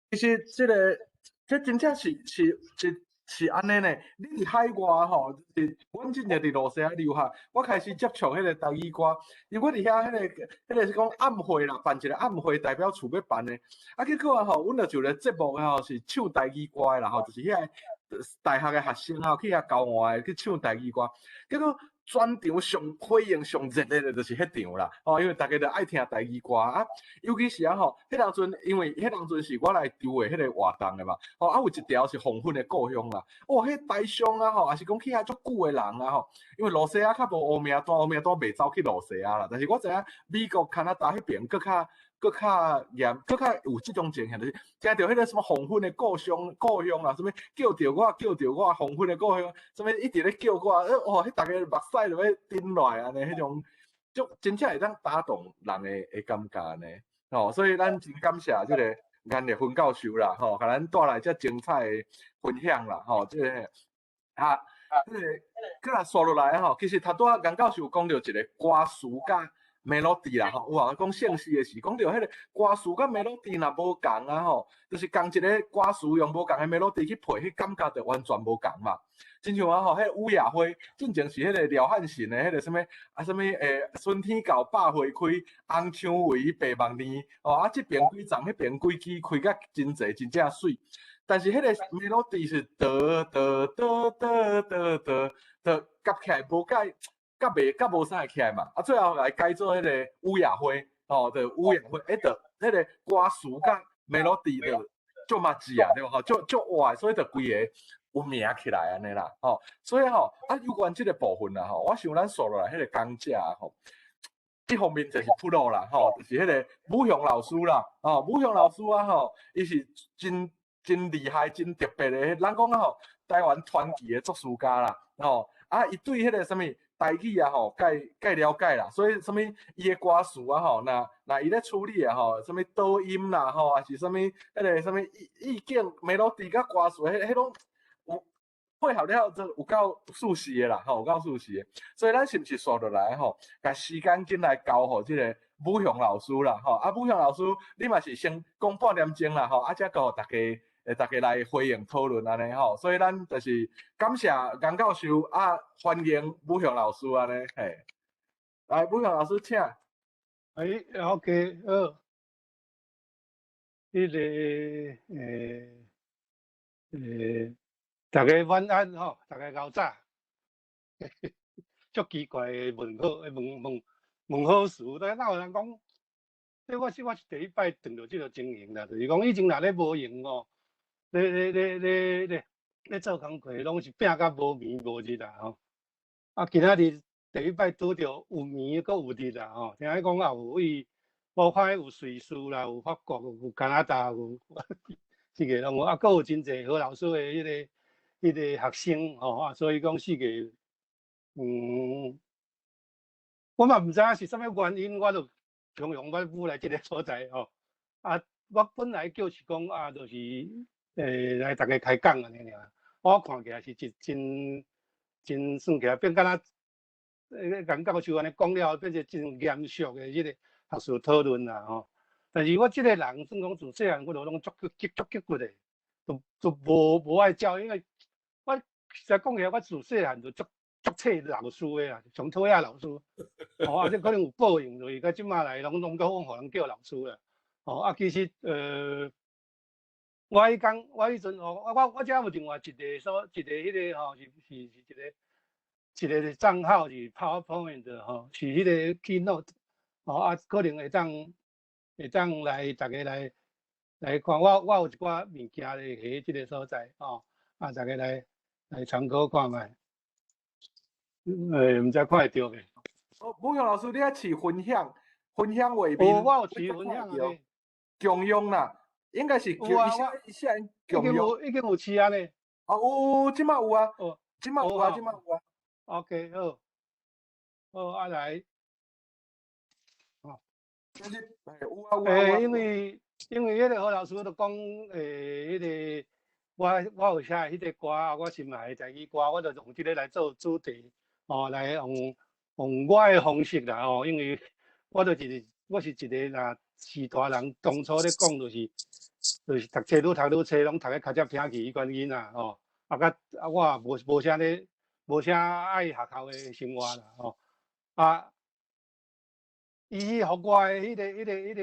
其实这真正是安尼呢。你伫海外吼，是阮真正伫罗西亚留学，我开始接触迄个台语歌，因为我伫遐迄个是讲暗会啦，办一个暗会代表处要办的，啊结果吼，阮就有个节目吼是唱台语歌的啦吼，就是遐大学的学生吼去遐交换的去唱台语歌，结果全场上回应上热烈的就是迄场啦，因为大家都爱听台语歌啊，尤其是吼，迄当阵因为迄当阵是我来丢的迄个活动的嘛，有一条是黄昏的故乡啦，迄台上啊吼，也是讲去遐足久的人啊吼，因为罗西亚较无乌名单袂走去罗西亚啦，但是我知影美国、加拿大迄边搁较严，搁较有即种情形，就是听到迄个什么黄昏的故乡啊，什么叫着我黄昏的故乡，什么一直咧叫我，迄大家目屎就要顶落来安尼，迄种就真正会当打动人的感觉安尼，所以咱真感谢即个颜丽芬教授啦，甲咱带来遮精彩的分享啦，即个佮来刷落来其实头拄仔颜教授讲到一个歌词甲melody啦有啊，讲姓氏的是讲到迄个歌词甲 melody 若无共啊就是共一个歌词用无共的 melody 去配，迄感觉就完全无共嘛。亲像迄个雨夜花，进前是迄个廖汉臣的迄个什么春天到百花开，红蔷薇白梦年这边几丛，迄边几枝，开甲真济，真正水。但是迄个 melody 是夹起来无解。甲无啥会起来嘛，最后来改做迄个雨夜花，就雨夜花，就迄个歌词甲 melody 就足嘛字啊，对无足活，所以就规个有名起来安尼啦，所以有关即个部分啦，我想咱说落来迄个讲者一方面就是普罗啦，就是迄个武雄老师啦，武雄老师伊是真厉害、真特别的，咱讲台湾传奇的作词家啦，伊对迄个什么台语介了解啦，所以什么伊的歌词那伊咧处理什么导音啦还是什么迄个什么意境、melody甲歌词，迄种有配合了，就有够熟悉的啦，有够熟悉的。所以咱是毋是刷落来甲时间紧来交互即个武雄老师啦，武雄老师你嘛是先讲半点钟啦，才交互大家来回应讨论安尼所以咱就是感谢颜教授欢迎武雄老师安尼来武雄老师请。OK， 大家晚安大家熬早，足奇怪的问好事，但哪有人讲？我是第一摆碰到即个情形啦，就是讲以前若咧无闲咧做工课，拢是拼甲无眠无日啦今仔日第一摆拄着有眠阁有日啦听讲也有位，我看有瑞士啦，有法国，有加拿大，有四个拢有，阁有真济好老师的迄个学生所以讲四个我嘛毋知影是啥物原因，我就常用我舞来即个所在我本来就是讲就是来大家开讲安尼尔，我看起来是真算起来变敢若颜教授安尼讲了，变成真严肃的迄个学术讨论啦但是我即个人算讲自细汉我就拢足激骨的，就无爱教，因为我实在讲起来，我自细汉就足册老师的啦，上讨厌老师这可能有报应，就是到即马来拢搁互人叫老师啦其实我迄阵我遮有另外一个迄个是一个账号是 PowerPoint 是迄个 Keynote 可能会当来大家来看，我有一寡物件咧喺即个所在大家来参考看卖，毋知看会着未？武雄老师，你遐试分享画面，我有试分享中央啦。应该是叫有啊，伊写已共用。经有试啊呢。哦，有，即马有啊，哦，即马有啊，哦即马有啊。 OK，好，好啊来，哦，就是有啊有啊有啊。因为迄个何老师就讲，迄个我有写迄个歌啊，我心内的台语歌，我就用即个来做主题，来用我的方式啦，因为我是一个啦，士大人，当初咧讲就是读册愈读愈册，拢读个较接听去迄款囡仔，我也无啥爱学校的生活啦，伊互我的迄个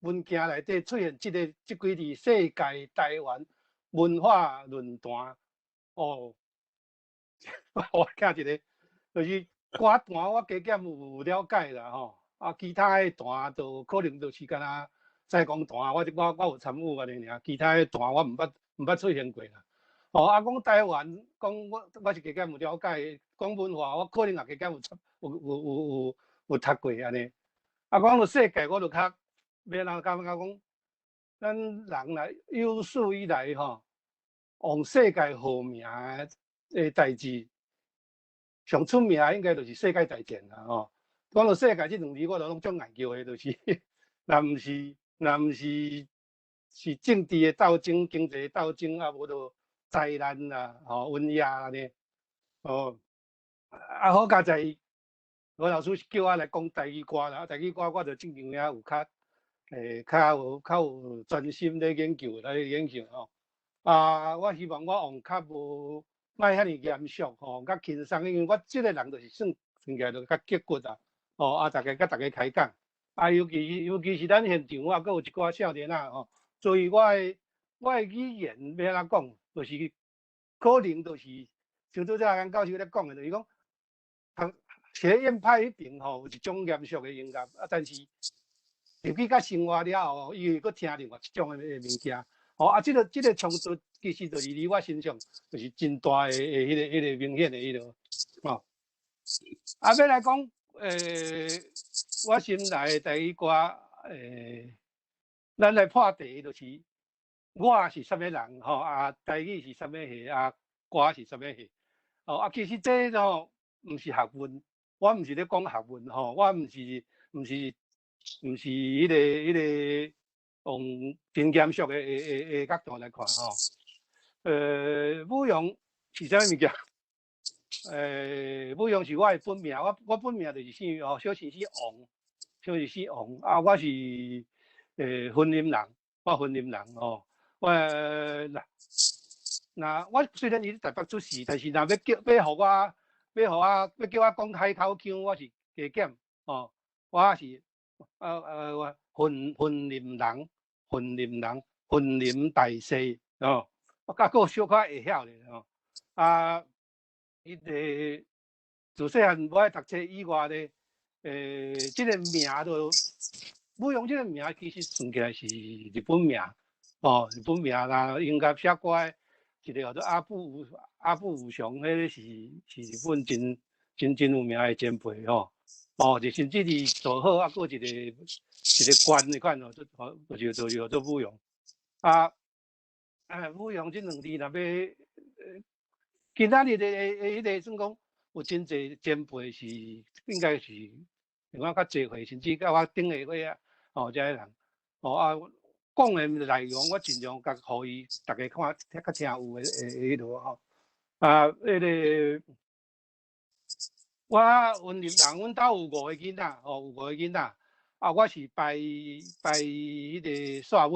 文件内底出现即几字世界台湾文化论坛，我惊一个，就是歌坛我加减有了解啦其他的坛就可能就是敢若西公坛，我有参与安尼尔，其他的坛我毋捌出现过啦。讲台湾，讲我是加减有了解，讲文化我可能也加减有读过安尼。讲到世界，我就较要人感觉讲，咱人来有史以来往世界号名的代志，上出名应该就是世界大战啦讲到世界这两字，我就拢足研究的，就是若毋是政治的斗争、经济的斗争，无就灾难啦、瘟疫安尼好佳在。何老师叫我来讲台语歌啦，台语歌我就正经了有较有专心咧研究我希望我用较无莫遐尼严肃较轻松，因为我即个人就是算起来就较结骨大家甲大家开讲尤其是咱现场还有一寡少年所以我的语言要安怎讲，就是可能就是像拄则咱教授咧讲的，就是讲学院派一定有一种严肃的音乐但是入去甲生活了后伊会搁听另外一种的物件即个冲突其实就是伫我身上就是真大的迄个明显的迄个要来讲我心内的台语歌咱来破题就是我是啥物人台语是啥物戏歌是啥物戏其实这毋是学问。我毋是咧讲学问我毋是迄个用真严肃的角度来看舞阳是啥物件？舞阳是我的本名，我本名就是姓小姓是王，小姓是王我是婚姻人，我婚姻人我虽然伫台北出世，但是若要叫我讲海口腔，我是加减我是婚林人，婚林大师我甲个小可会晓咧迄个自细汉无爱读册以外咧，即个名就舞阳即个名其实算起来是日本名日本名啦，应该写歌一个叫做阿布武雄，迄个是日本真有名的前辈就甚至是做好佫一个官的款就是叫做舞阳舞阳这两字若要今仔日的迄个算讲有真侪前辈是应该是比我较侪岁，甚至甲我顶下岁遮个人讲的内容我尽量甲互伊大家看较听有的迄落迄个我婚姻人，阮兜有5个囡仔有5个囡仔我是拜迄个煞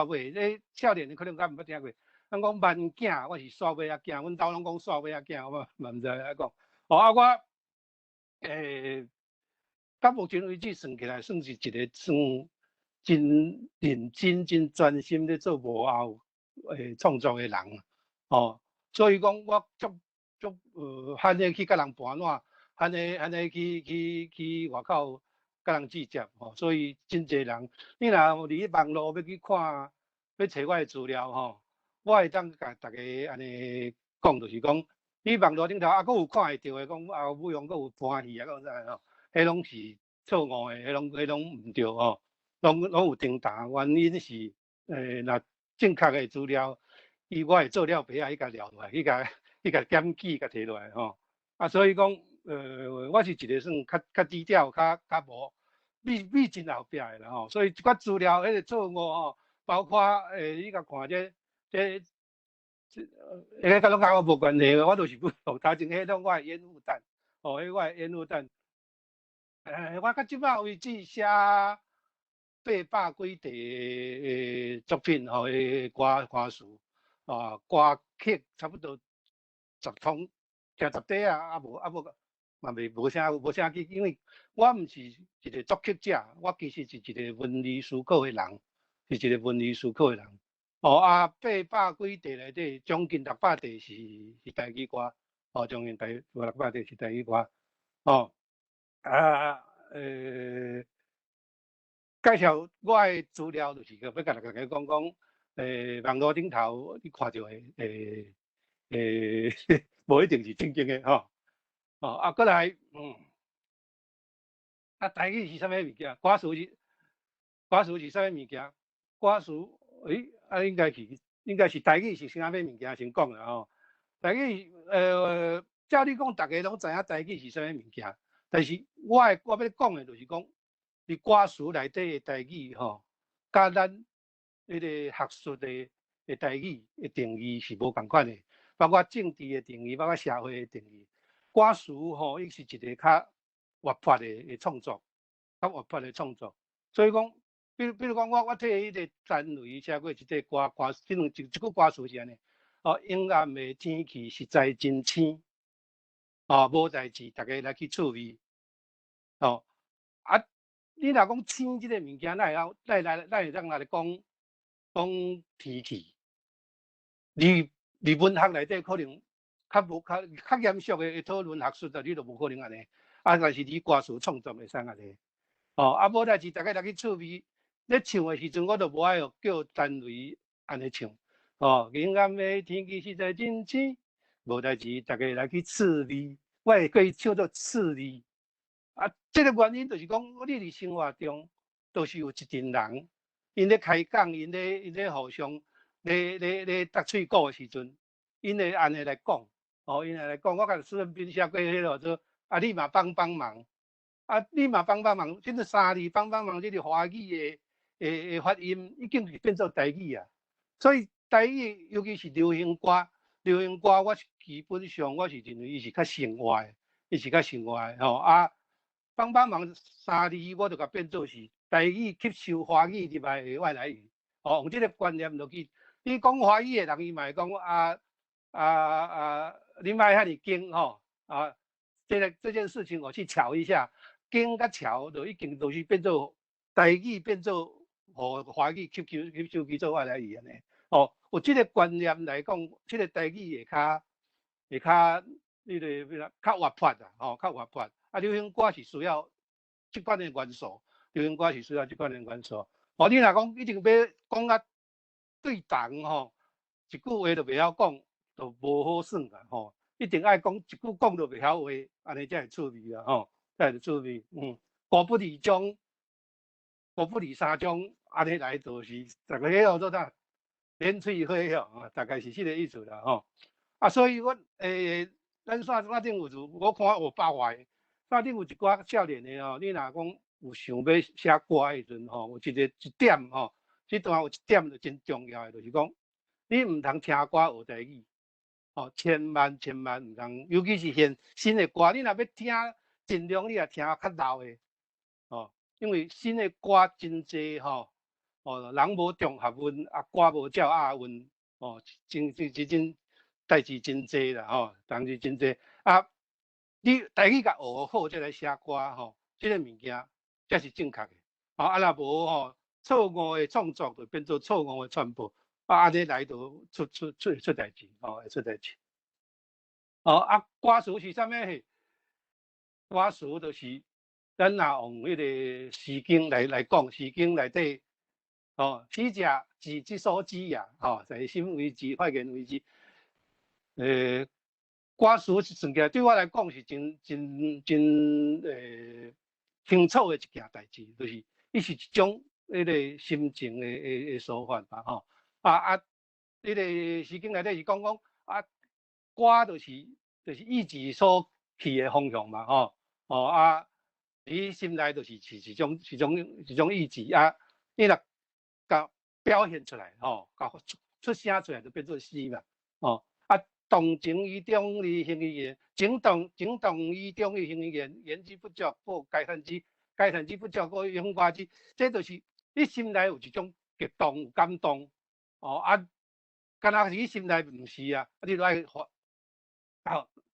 尾咧少年的可能敢毋捌听过。咱讲万囝，我是煞尾仔囝，阮兜拢讲煞尾仔囝，我嘛毋知安讲我到目前为止算起来算是一个真认真、真专心咧做幕后创作的人所以讲我足罕咧去甲人盘烂，罕咧去外口甲人直接所以真侪人，你若伫网络要去看，要找我的资料我会当甲大家安尼讲，就是讲你网络顶头佫有看会到的，讲舞阳佫有搬戏讲啥迄拢是错误的，迄拢毋对拢有重大原因是若正确的资料，我会做了白啊，伊甲聊落来，伊甲检举，甲摕落来吼。啊，所以讲，我是一个算较低调，较无秘真后壁的啦吼。所以一寡资料迄个错误吼，包括你甲看迄个拢甲我无关系，我就是头前迄种我的烟雾弹，哦，迄我的烟雾弹。我到即摆为止写800几题作品吼，歌词啊，歌曲差不多10通，听10底啊，无嘛无啥去，因为我毋是一个作曲者，我其实是一个文理思考的人，是一个文理思考的人。哦啊，800几题内底，将近600题是台语歌，哦，将近600题是台语歌，哦。介绍我的资料就是要甲大家讲，网络顶头你看到的，无一定是正经的吼。哦，啊，过来，台语是啥物物件？歌词是啥物物件？歌词，应该是台语是啥物物件先讲啦吼。台语，照你讲，大家拢知影台语是啥物物件。但是我要讲的就是讲，伫歌词内底的台语吼，甲咱迄个学术的台语的定义是无共款的，包括政治的定义，包括社会的定义。歌词吼，伊是一个较活泼的创作，较活泼的创作。所以讲，比如讲，我替迄个陈雷写过一个歌，一句歌词是安尼：哦，阴暗的天气实在真青，哦，无代志，大家来去趣味。哦，啊，你若讲星即个物件，咱会当来讲天气。你文学内底可能较严肃的讨论学术，你都无可能安尼。啊，但是你歌词创作会使安尼。哦，啊，无代志，大家来去趣味。咧唱的时阵，我都无爱叫陈雷安尼唱。哦，阴暗的天气实在真青，无代志，大家来去趣味。我会可以唱做趣味。啊，这个原因就是讲，你伫生活中都是有一群人，因咧开讲，因咧互相咧搭喙鼓的时阵，因会安尼来讲，哦，因会来讲，我甲孙文斌写过迄个做，啊，你嘛帮忙，啊，你嘛帮忙，即个3字帮忙，即个华语的发音已经是变做台语啊，所以台语尤其是流行歌，我是基本上我是认为伊是较生活的，吼啊。帮忙3字，我就甲变做是台语吸收华语入来的外来语。哦，用这个观念落去，你讲华语的人，伊嘛会讲你莫遐尼惊吼啊！这件事情我去瞧一下，惊甲瞧就已经都是变做台语，变做和华语吸收去做外来语安尼。哦，有这个观念来讲，这个台语会较较活泼啦，吼，较活泼。啊，流行歌是需要即款的元素，哦，你若讲一定要讲啊对同吼，一句话就袂晓讲，就无好算啦吼。一定爱讲一句讲都袂晓话，安尼才会趣味啊吼，才会趣味。果不离中，果不离三中，安尼来就是大家叫做啥连喙花吼，大概是这个意思啦吼。啊，所以我咱山顶有我看有爆坏。山顶有一寡少年的吼，你若讲有想要写歌的时阵吼，有一点吼，这段有一点就真重要的，就是讲你唔通听歌学台语，哦，千万唔通，尤其是新的歌，你若要听，尽量你也听较老的，哦，因为新的歌真济吼，哦，人无重学问，啊，歌无照押韵，哦，真代志真济啦吼，代志真济啊。你台语甲学好，再来写歌吼，这个物件才是正确的。啊，若无吼，错误的创作就变做错误的传播，啊，安尼来就出代志，吼，会出代志。哦，啊，歌词是啥物？歌词就是咱若用迄个《诗经》来讲，《诗经》内底，哦，昔者子之所知也，吼，在心为之，坏言为之，歌词是算起来，对我来讲是真清楚的一件代志，就是伊是一种迄个心情的抒发吧，吼。迄个诗经内底是讲歌就是意志所去的方向嘛，吼。你心内就是一种意志你若甲表现出来，甲出声出来就变做诗嘛，动情于中而行于言，情动于中而行于言，言之不足，故慨叹之；慨叹之不足，故咏夸之。这就是你心内有一种激动、有感动，敢若是你心内毋是啊，你就爱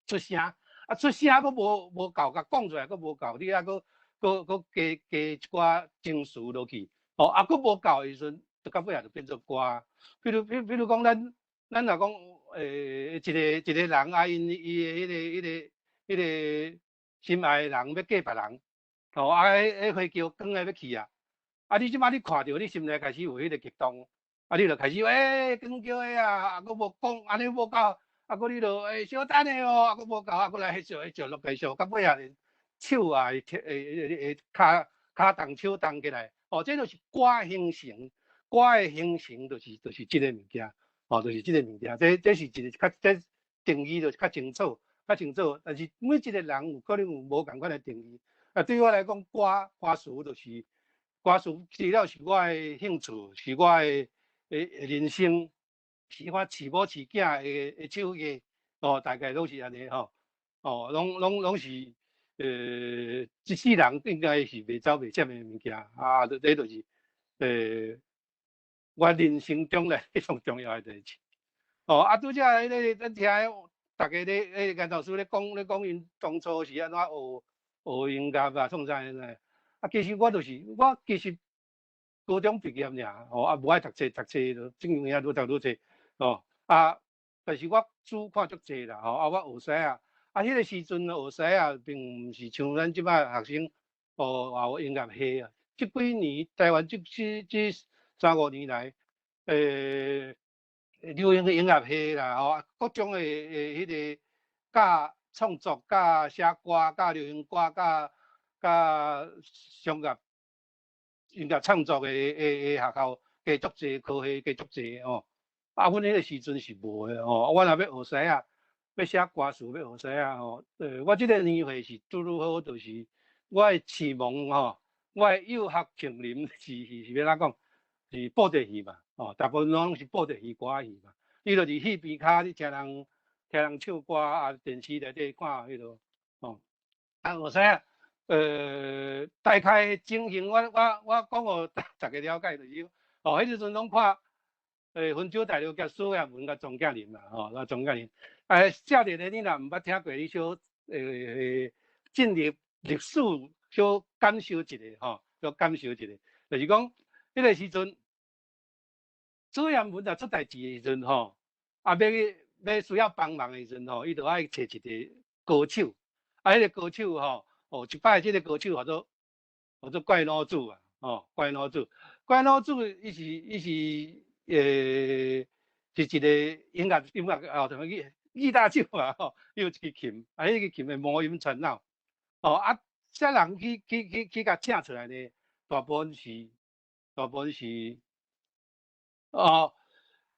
出声，出声佫无够，甲讲出来佫无够，你佫加一寡情绪落去，佫无够的时阵，到尾也就变做歌。比如讲咱若讲一个人因迄个心爱的人要嫁别人，迄花轿赶来要去啊，你即摆你看到你心内开始有迄个激动，你就开始赶轿的啊，佫无讲安尼无够，佫你就小等的哦，佫无够，佫来笑落继续，到尾也手啊骹动手动起来，这就是歌形成，歌的形成就是即个物件。就是即个物件，这是一个这定义就是较清楚，但是每一个人有可能有无共款的定义。对我来讲，歌词就是歌词，除了是我的兴趣，是我的人生，是我饲某饲囝的手艺，大概拢是安尼拢是一世人应该是袂走袂减的物件这就是我人生中咧非常重要的代志。拄则迄个咱听大家咧，严老师咧讲因当初是安怎学音乐啊，创啥呢？其实我其实高中毕业尔，无爱读册就正经遐愈读愈济，但是我书看足济啦，我学西迄个时阵学西并毋是像咱即摆学生学音乐系啊。即几年台湾即3、5年来，流行的音乐系啦，各种的迄个教创作、教写歌、教流行歌、教商业音乐创作的学校加足济，科系加足济阮迄个时阵是无的阮若要学西要写歌词，要学西我即个年岁是拄好，就是我的启蒙我的幼学情林是要怎讲？是布袋戏嘛，大部分拢是布袋戏歌戏嘛。你就是戏边骹，你听人唱歌电视内底看迄落学西大概情形我讲互大家了解就是，迄时阵拢看温州大陆甲苏亚文甲庄稼林嘛，庄稼林。少年的你若毋捌听过，你小进入历史小感受一下小感受一下，就是讲迄个时阵。苏彦文出代志的时阵要需要帮忙的时阵伊就爱找一个歌手，迄个歌手一摆即个歌手叫做怪老子怪老子伊是是一个音乐同吉他手伊有一支琴，迄个琴的魔音传脑啥人去甲请出来呢？大部分是。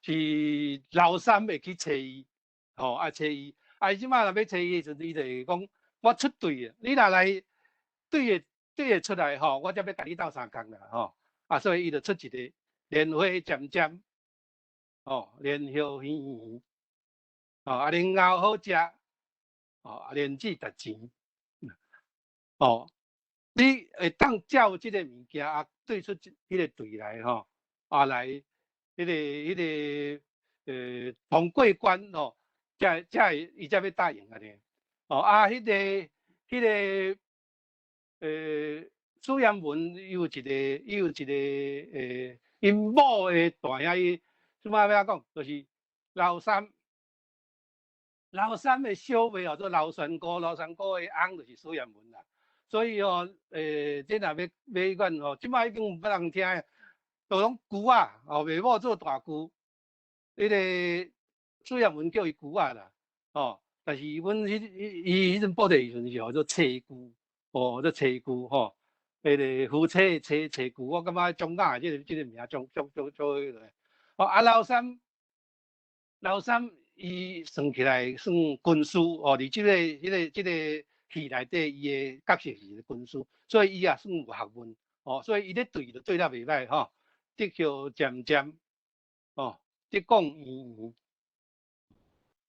是老三会去找伊，找伊，即摆若要找伊的时阵，伊就会讲我出队啊，你若来对会出来我才要甲你斗相共啦所以伊就出一个莲花渐渐莲叶圆圆莲藕好食莲子值钱你会当照即个物件对出迄个队来来。迄个通过关伊才要答应安尼迄个苏彦文伊有一个因某的大兄，伊即摆要讲就是老三的小妹做老三哥的翁就是苏彦文啦，所以这若要管即摆已经有别人听。都拢舅仔爸母做大舅，迄个苏彦文叫伊舅仔啦，但是阮伊迄阵报的时阵是叫做车舅，做车舅个夫妻找句，我感觉中港即个名足迄个。哦，啊老三伊算起来算军师哦，伫即个戏内底伊的角色是军师，所以伊也算有学问哦，所以伊咧对就对得袂歹吼，得叫渐渐哦，得讲圆圆，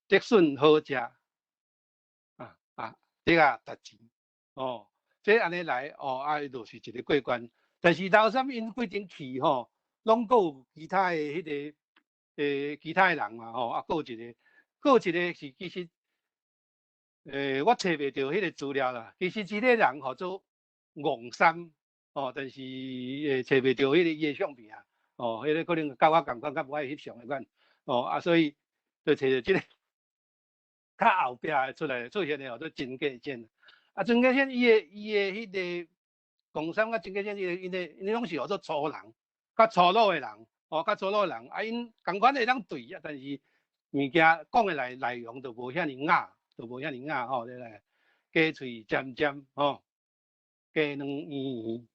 得顺好食得啊值钱哦，这安尼来哦，啊就是一个过关。但是老三因规定去吼，拢阁有其他的迄个。其他的人嘛吼，啊，还有一个是其实，我找袂到迄个资料啦。其实即个人号做王三哦，但是找袂到迄个伊的相片啊，哦，迄个可能甲我共款，甲无爱翕相的款，哦啊，所以就找着即个较后壁出现的哦，做曾介宪。啊，曾介宪伊的迄个王三甲曾介宪因拢是号做粗人，较粗鲁的人。哦，较粗鲁的人，啊，因共款会当对啊，但是物件讲的内容就无遐尼雅，就无遐尼雅吼，对来鸡喙尖尖吼，鸡卵圆圆，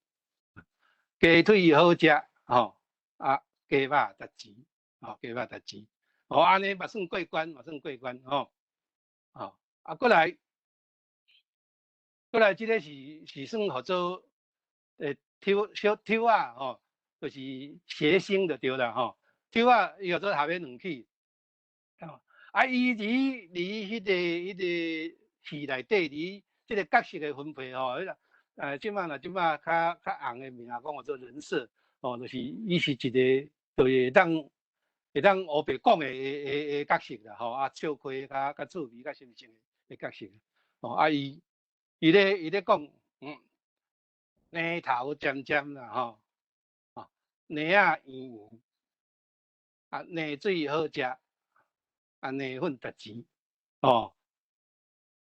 鸡腿好食吼，啊，鸡肉值钱，吼，鸡肉值钱，哦，安尼嘛算过关，嘛算过关吼，哦，啊，过来，即个是算号做小抽啊，吼。就是谐星就对啦吼，抽啊伊叫做下面两起，啊伊伫迄个戏内底伫即个角色的分配吼，即摆较红的名讲叫做人设哦，就是伊是一个就是会当黑白讲的角色啦吼，啊笑开较趣味较心性的角色，哦啊伊咧讲奶头尖尖啦吼。奶啊圆圆，啊奶水好食，啊奶粉值钱，哦。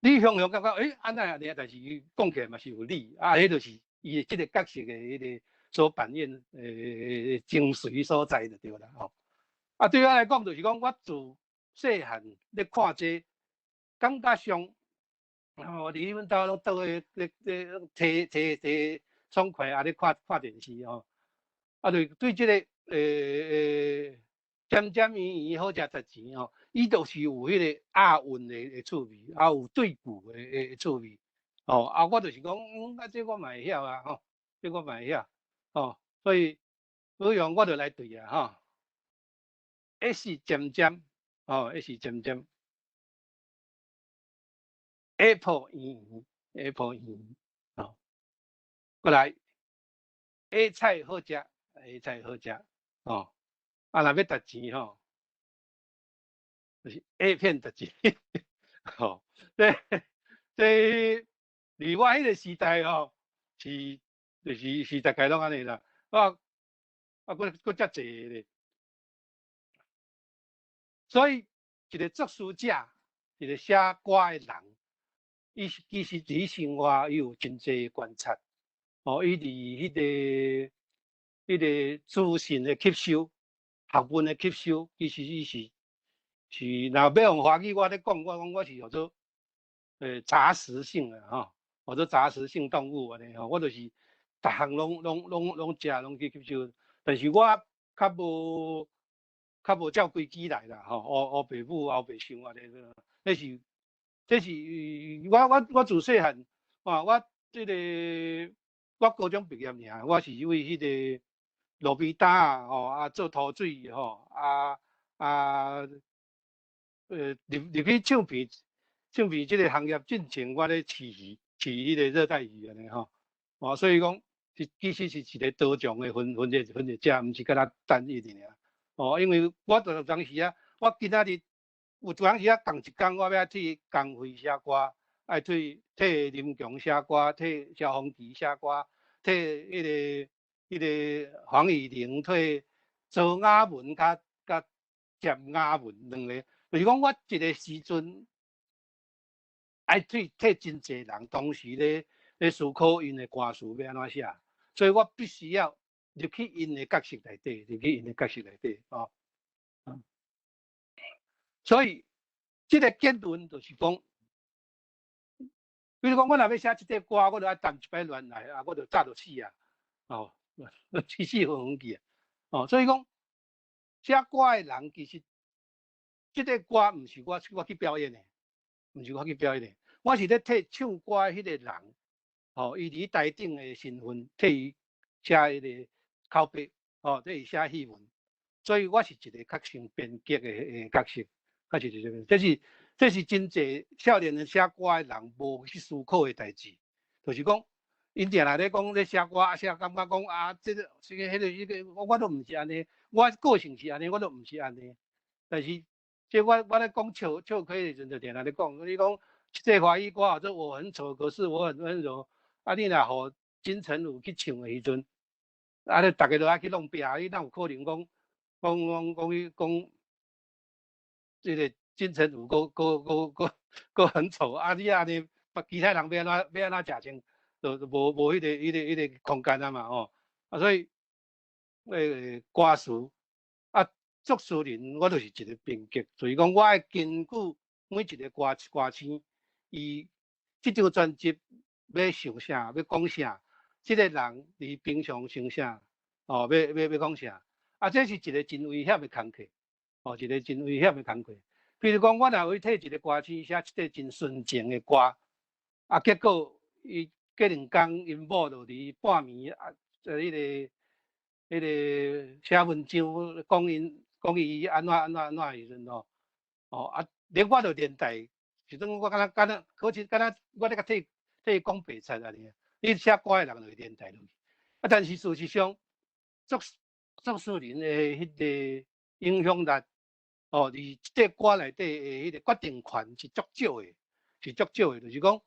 你想感觉安那安尼，但是伊讲起来嘛是有理，啊，迄就是伊即个角色的迄个所扮演精髓所在就对啦，吼。啊，对我来讲就是讲，我自细汉咧看这，感觉上，哦，伫阮兜拢倒咧摕爽快啊咧看电视吼。啊，对即个尖尖圆圆好食值钱吼，伊就是有迄个押韵的趣味，啊有对句的趣味，哦啊我就是讲，啊这我嘛会晓啊吼，这我嘛会晓，哦，所以好用我就来对啊吼，一是尖尖，哦一是尖尖 ，apple 圆圆 ，apple 圆圆，哦，过来 A 菜好食 ，A 菜好食，哦。啊，若要值钱吼，就是 A 片值钱，吼，这伫我迄个时代吼，就是大概拢安尼啦，啊，佫遮济咧，所以一个作词者，一个写歌的人，伊其实伫生活伊有真济观察，哦，伊伫迄个资讯的吸收。学问的吸收，其实伊是若要用华语我咧讲，我讲我是叫做杂食性的吼，或者杂食性动物安尼吼，我就是逐项拢食拢去吸收，但是我较无照规矩来啦吼，黑白母黑白相安尼，这是我自细汉，我即个我高中毕业尔，我是为迄个。路边摊啊，吼啊做涂水吼，入去唱片即个行业进前，我咧饲迄个热带鱼安尼吼，哦，所以讲其实是一个多种的分类者，毋是敢若单一的尔。哦，因为我有当时啊，我今仔日有当时啊，共一工我要去工会写歌，爱替林强写歌，替萧煌奇写歌，替迄个黄以玲替周雅文甲简雅文两个，就是讲我一个时阵爱替真济人同时咧思考因的歌词要安怎写，所以我必须要入去因的角色内底，哦，所以这个结论就是讲，比如讲，我若要写即块歌，我著爱等一摆乱来啊，我著早著死啊，哦，起死昏昏去啊，哦，所以讲写歌诶人其实即个歌毋是我去表演诶，毋是我去表演诶，我是咧替唱歌诶迄个人，哦，伊伫台顶诶身份替伊写迄个口碑，哦，替伊写戏文，所以我是一个较像编剧诶角色，较是一个，这是真济少年人写歌诶人无去思考诶代志，就是讲，因定来咧讲咧写歌啊，写感觉讲啊，这个迄个，我都毋是安尼，我个性是安尼，我都毋是安尼，但是即我咧讲笑可以时阵，就定来咧讲，你讲这华语歌或者我很丑，可是我很温柔，啊，你若互金城武去唱诶时阵，啊，你逐个都爱去弄壁，你哪有可能讲？这个金城武个很丑啊！你安尼，其他人要安怎食穿，就无迄个空间啊嘛哦啊，所以歌词啊，作词人我就是一个编剧，就是讲我爱根据每一个歌星，伊即张专辑要想啥，要讲啥，即个人伊平常想啥，哦，要讲啥。啊，这是一个真危险的工课，哦，一个真危险的工课。比如讲，我若为替一个歌星写一个真纯情的歌，啊，结果伊过2工，因某就伫半暝啊，迄个写文章讲伊安怎的时阵哦，哦啊，连我都连带，时阵我敢若好似敢若我咧甲替伊讲白菜安尼，你写歌的人就会连带落去。啊，但是事实上，作词人的迄个影响力，哦，伫即个歌内底的迄个决定权是足少的，就是讲，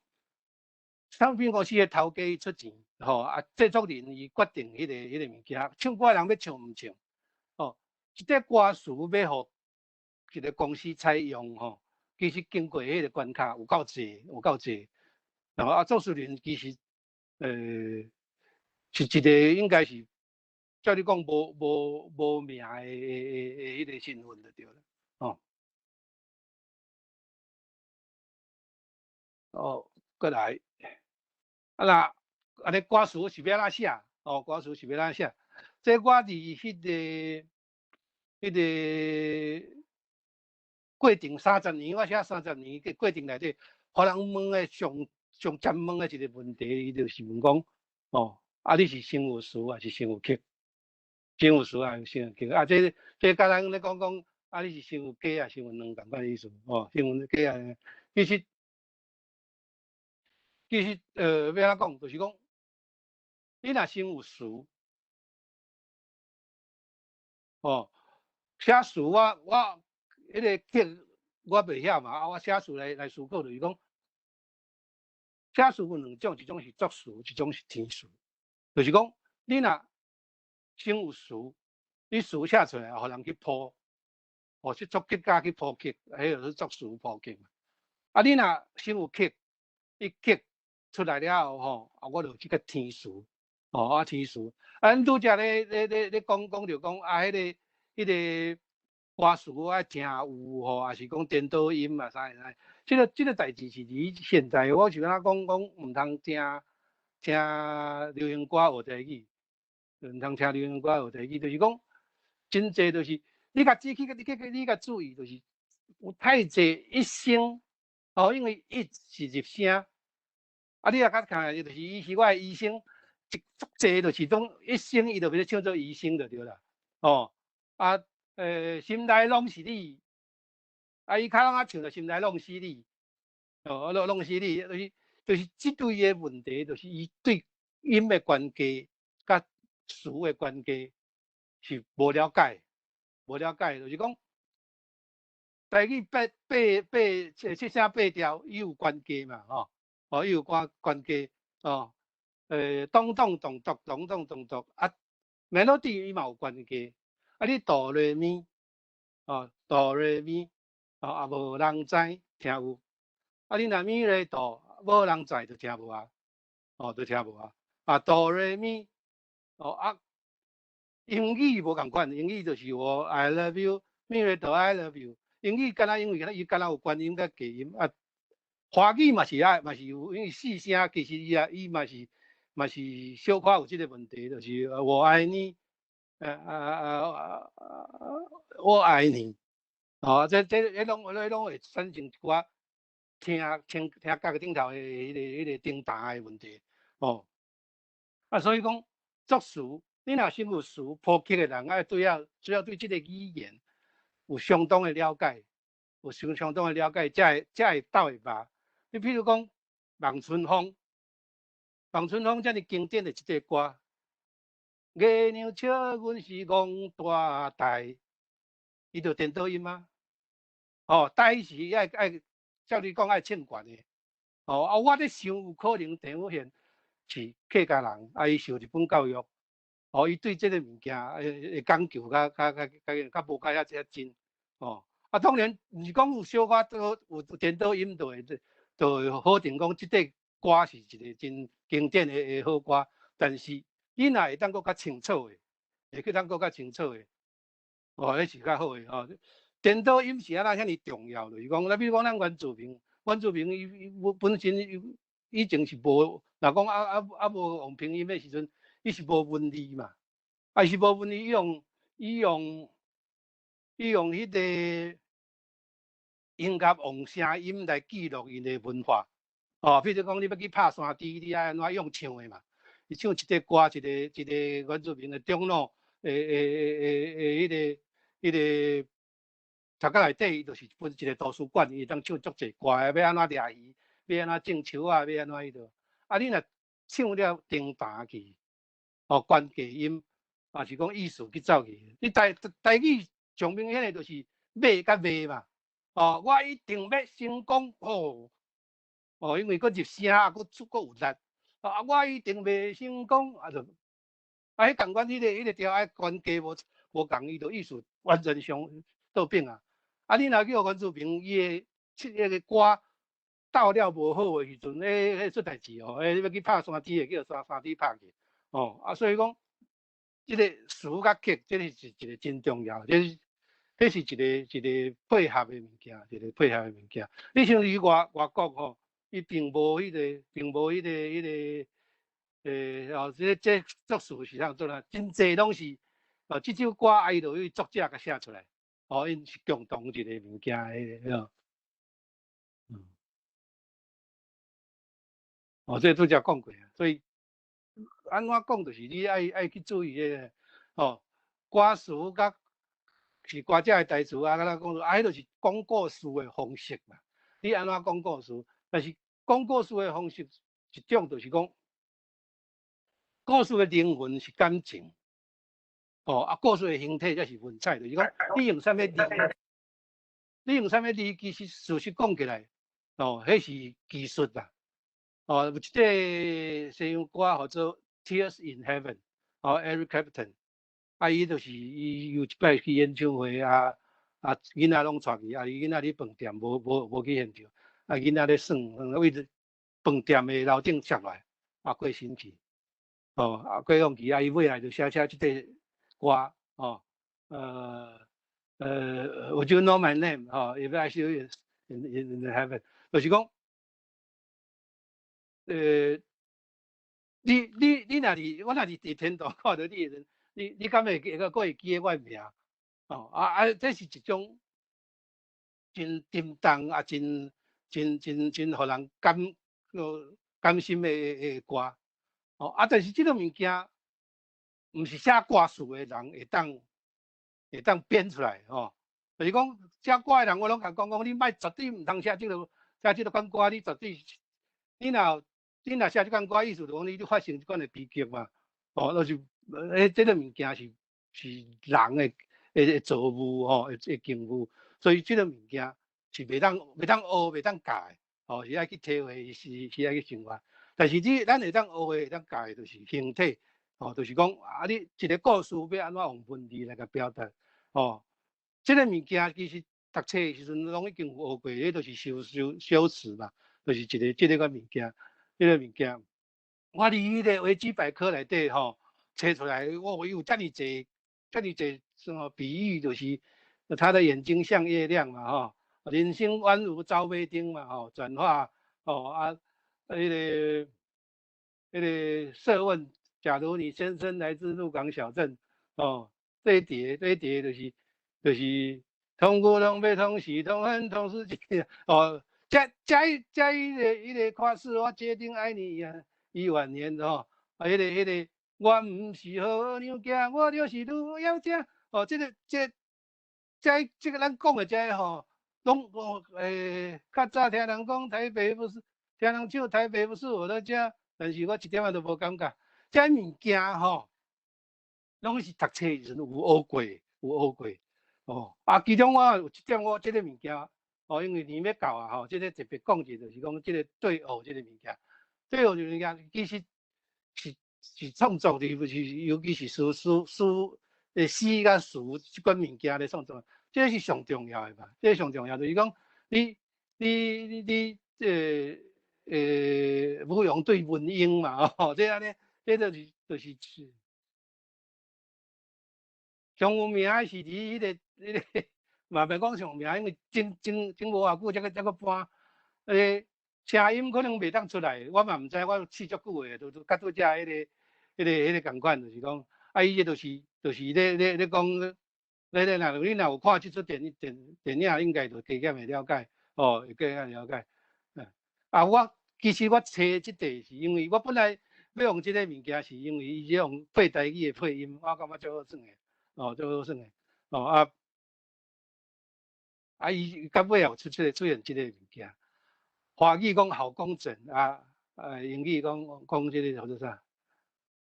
唱片公司的头家出钱，吼啊，制作人伊决定迄个物件，唱歌人要唱毋唱，哦，一个歌词要互一个公司采用，吼，其实经过迄个关卡有够济，然后啊，作词人其实，是一个应该是。照你讲无名的迄个身份就对了，哦。哦，过来，啊那安尼歌词是要安怎写？哦，歌词是要安怎写？这我伫迄个过程30年，我写30年嘅过程内底，互人问的上专问的一个问题，伊就是问讲，哦，啊你是先有词还是先有曲？先有词啊，先有曲啊，这甲咱咧讲，啊，你是先有假啊，先有两共款意思哦，先有假啊，其实要安怎讲，就是讲，你若先有词，哦，写词我迄个曲我袂晓嘛，啊，我写词来思考就是讲，写词有2种，一种是作词，一种是填词，就是讲，你若先有词，你词写出来，互人去谱，哦，去作曲家去谱曲，迄个是作词谱曲嘛。啊，你若先有曲，伊曲出来了后，吼，啊，我就去甲填词，哦，啊填词。啊，咱拄则咧讲着讲啊，迄个歌词爱听有吼，还是讲颠倒音嘛啥的。即个代志是伫现在，我是敢讲毋通听流行歌学台语。唔通听流行歌学台语，就是讲真济，就是你甲你甲注意，就是有太济一声哦，因为一是入声，啊，你若甲看，就是伊是我的医生，足济就是种一声，伊就要唱做医生就对啦，哦，啊，心内拢是你，啊，伊较拢啊唱着心内拢是你，哦，拢是你，就是即对的问题，就是伊对音的关系甲词的关系是无了解，就是讲台语七声8调，伊有关系嘛，吼，哦，伊有关系，哦，咚咚咚咚咚咚咚咚，啊，melody 伊嘛有关系，啊，你哆来咪，哦，哆来咪，哦，啊无人知听有，啊，你若咪来哆，无人知就听无啊，哦，就听无啊，啊哆来咪。哦啊，英语无共款，英语就是我 I love you， 咪来到 I love you。英语敢若因为伊敢若有关音甲假音啊，华语嘛是有，因为四声其实伊嘛是小可有即个问题，就是我爱你，我爱你，哦，迄拢会产生一寡听角顶头的迄个重大的问题，哦，所以讲作词，你若先有词谱曲的人，主要对即个语言有相当的了解，相当的了解，才会斗会捌。你譬如讲望春风，遮尔经典的一个歌，月亮笑阮是戆大台，伊就颠倒音啊。哦，台是爱照你讲爱唱悬的。哦，我咧想有可能陈武宪是客家人，伊受日本教育，哦，伊对即个物件会讲究较无遐真。哦，当然毋是讲有小可有颠倒音就会好定讲即个歌是一个真经典的好歌，但是你若会当搁较清楚的，会去当搁较清楚的，哦，迄是较好的哦。颠倒音是安怎遐尼重要？就是讲，比如讲咱原住民伊本身以前是无，若讲无用拼音的时阵，伊是无文字嘛，是无文字，伊用迄个音乐用声音来记录因的文化。哦，譬如讲你要去拍山猪，你爱安怎用唱的嘛？伊唱一个歌，一个原住民的长老，迄个头壳内底，伊就是分一个图书馆，伊当唱足济歌的，要安怎掠鱼，要安怎种树啊，要安怎迄度。你若唱了重大去，哦，关键音，是讲意思去走去。你台语上明显的就是马甲马嘛。哦，我一定要成功哦。哦，因为佫入声佫有力。我一定袂成功，就迄共款迄个调爱关键无共，伊就意思完全倒变啊。你若叫原住民伊迄个歌斗了无好诶时阵，迄出代志哦。你要去拍山猪会叫山猪拍去。哦，所以讲，即个词甲曲，这是一个真重要，这是一个配合的物件，一个配合的物件。你像伫外国吼，伊并无迄个这作词是通做啦，真济拢是即首歌伊就有作者甲写出来，因是共同一个物件的，这拄则讲过啊，所以安怎讲就是你爱去注意个，歌词甲是歌者的台词啊，敢若讲迄就是讲故事的方式嘛。你安怎讲故事？但是讲故事的方式一种就是讲，故事的灵魂是感情，故事的形体才是文采，就是讲你用啥物字，其实事实讲起来，迄是技术啦。有一个西洋歌叫做《Tears in Heaven》，Eric Clapton。伊就是伊有一摆去演唱会囡仔拢带去，囡仔伫饭店无去现场，囡仔咧耍，为着饭店的楼顶摔落来，过身去，过用去，伊尾来就写即个歌，Would you know my name？ If I see you in heaven， 就是讲，你若是我若是伫天堂看到你的人。你敢会佫会记我名？这是一种真沉重真互人甘心的歌。但是这个物件，毋是写歌词的人会当编出来，就是讲写歌的人，我拢甲讲，你绝对毋通写这个款歌，你绝对，你若写这款歌，意思就讲你发生这款的悲剧嘛，就是。这个物件是人的造物会敬物，所以这个物件是袂当学、袂当教的，是爱去体会，是爱去生活。但是咱会当学的、会当教的，就是形体，就是讲你一个故事要安怎用文字来甲表达，这个物件其实读册的时阵拢已经有学过，迄就是修辞嘛，就是这个物件，我伫迄个维基百科内底找出来，我有遮尔济什么比喻，就是他的眼睛像月亮嘛，人生宛如朝杯丁嘛，转化哦啊，迄个设问，假如你先生来自鹿港小镇，哦，这一叠就是通古通北通西通恨同时期，哦，加一个夸饰，我决定爱你1万年哦，啊，迄个我唔是好娘家，我就是女妖精，哦，这个咱讲的这个吼，拢较早听人讲台北不是，听人唱台北不是我的家，但是我一点仔都无感觉，这物件吼，拢是读册时阵有学过，哦，啊，其中我有一点我这个物件，哦，因为年要到啊，吼，这个特别讲一就是讲这个对学这个物件，对学这个物件其实是创作的，尤其是诗甲词即款物件咧创作，这是上重要的吧？这是上重要，就是讲你不用对文音嘛，哦，这样呢，这就是上有名是伫迄个，嘛袂讲上有名，因为真无偌久才个搬，声音可能袂当出来，我嘛毋知，我试足久诶，都甲拄遮迄个共款，就是讲，啊，伊个就是咧讲，你若有看即出电影，应该就加减会了解，哦，会加减了解。其实我找即块是因为我本来要用即个物件，是因为伊用配台语诶配音，我感觉足好耍诶，哦，足好耍诶，哦伊到尾也有出现即个物件。华语讲好工整英语讲即个叫做啥？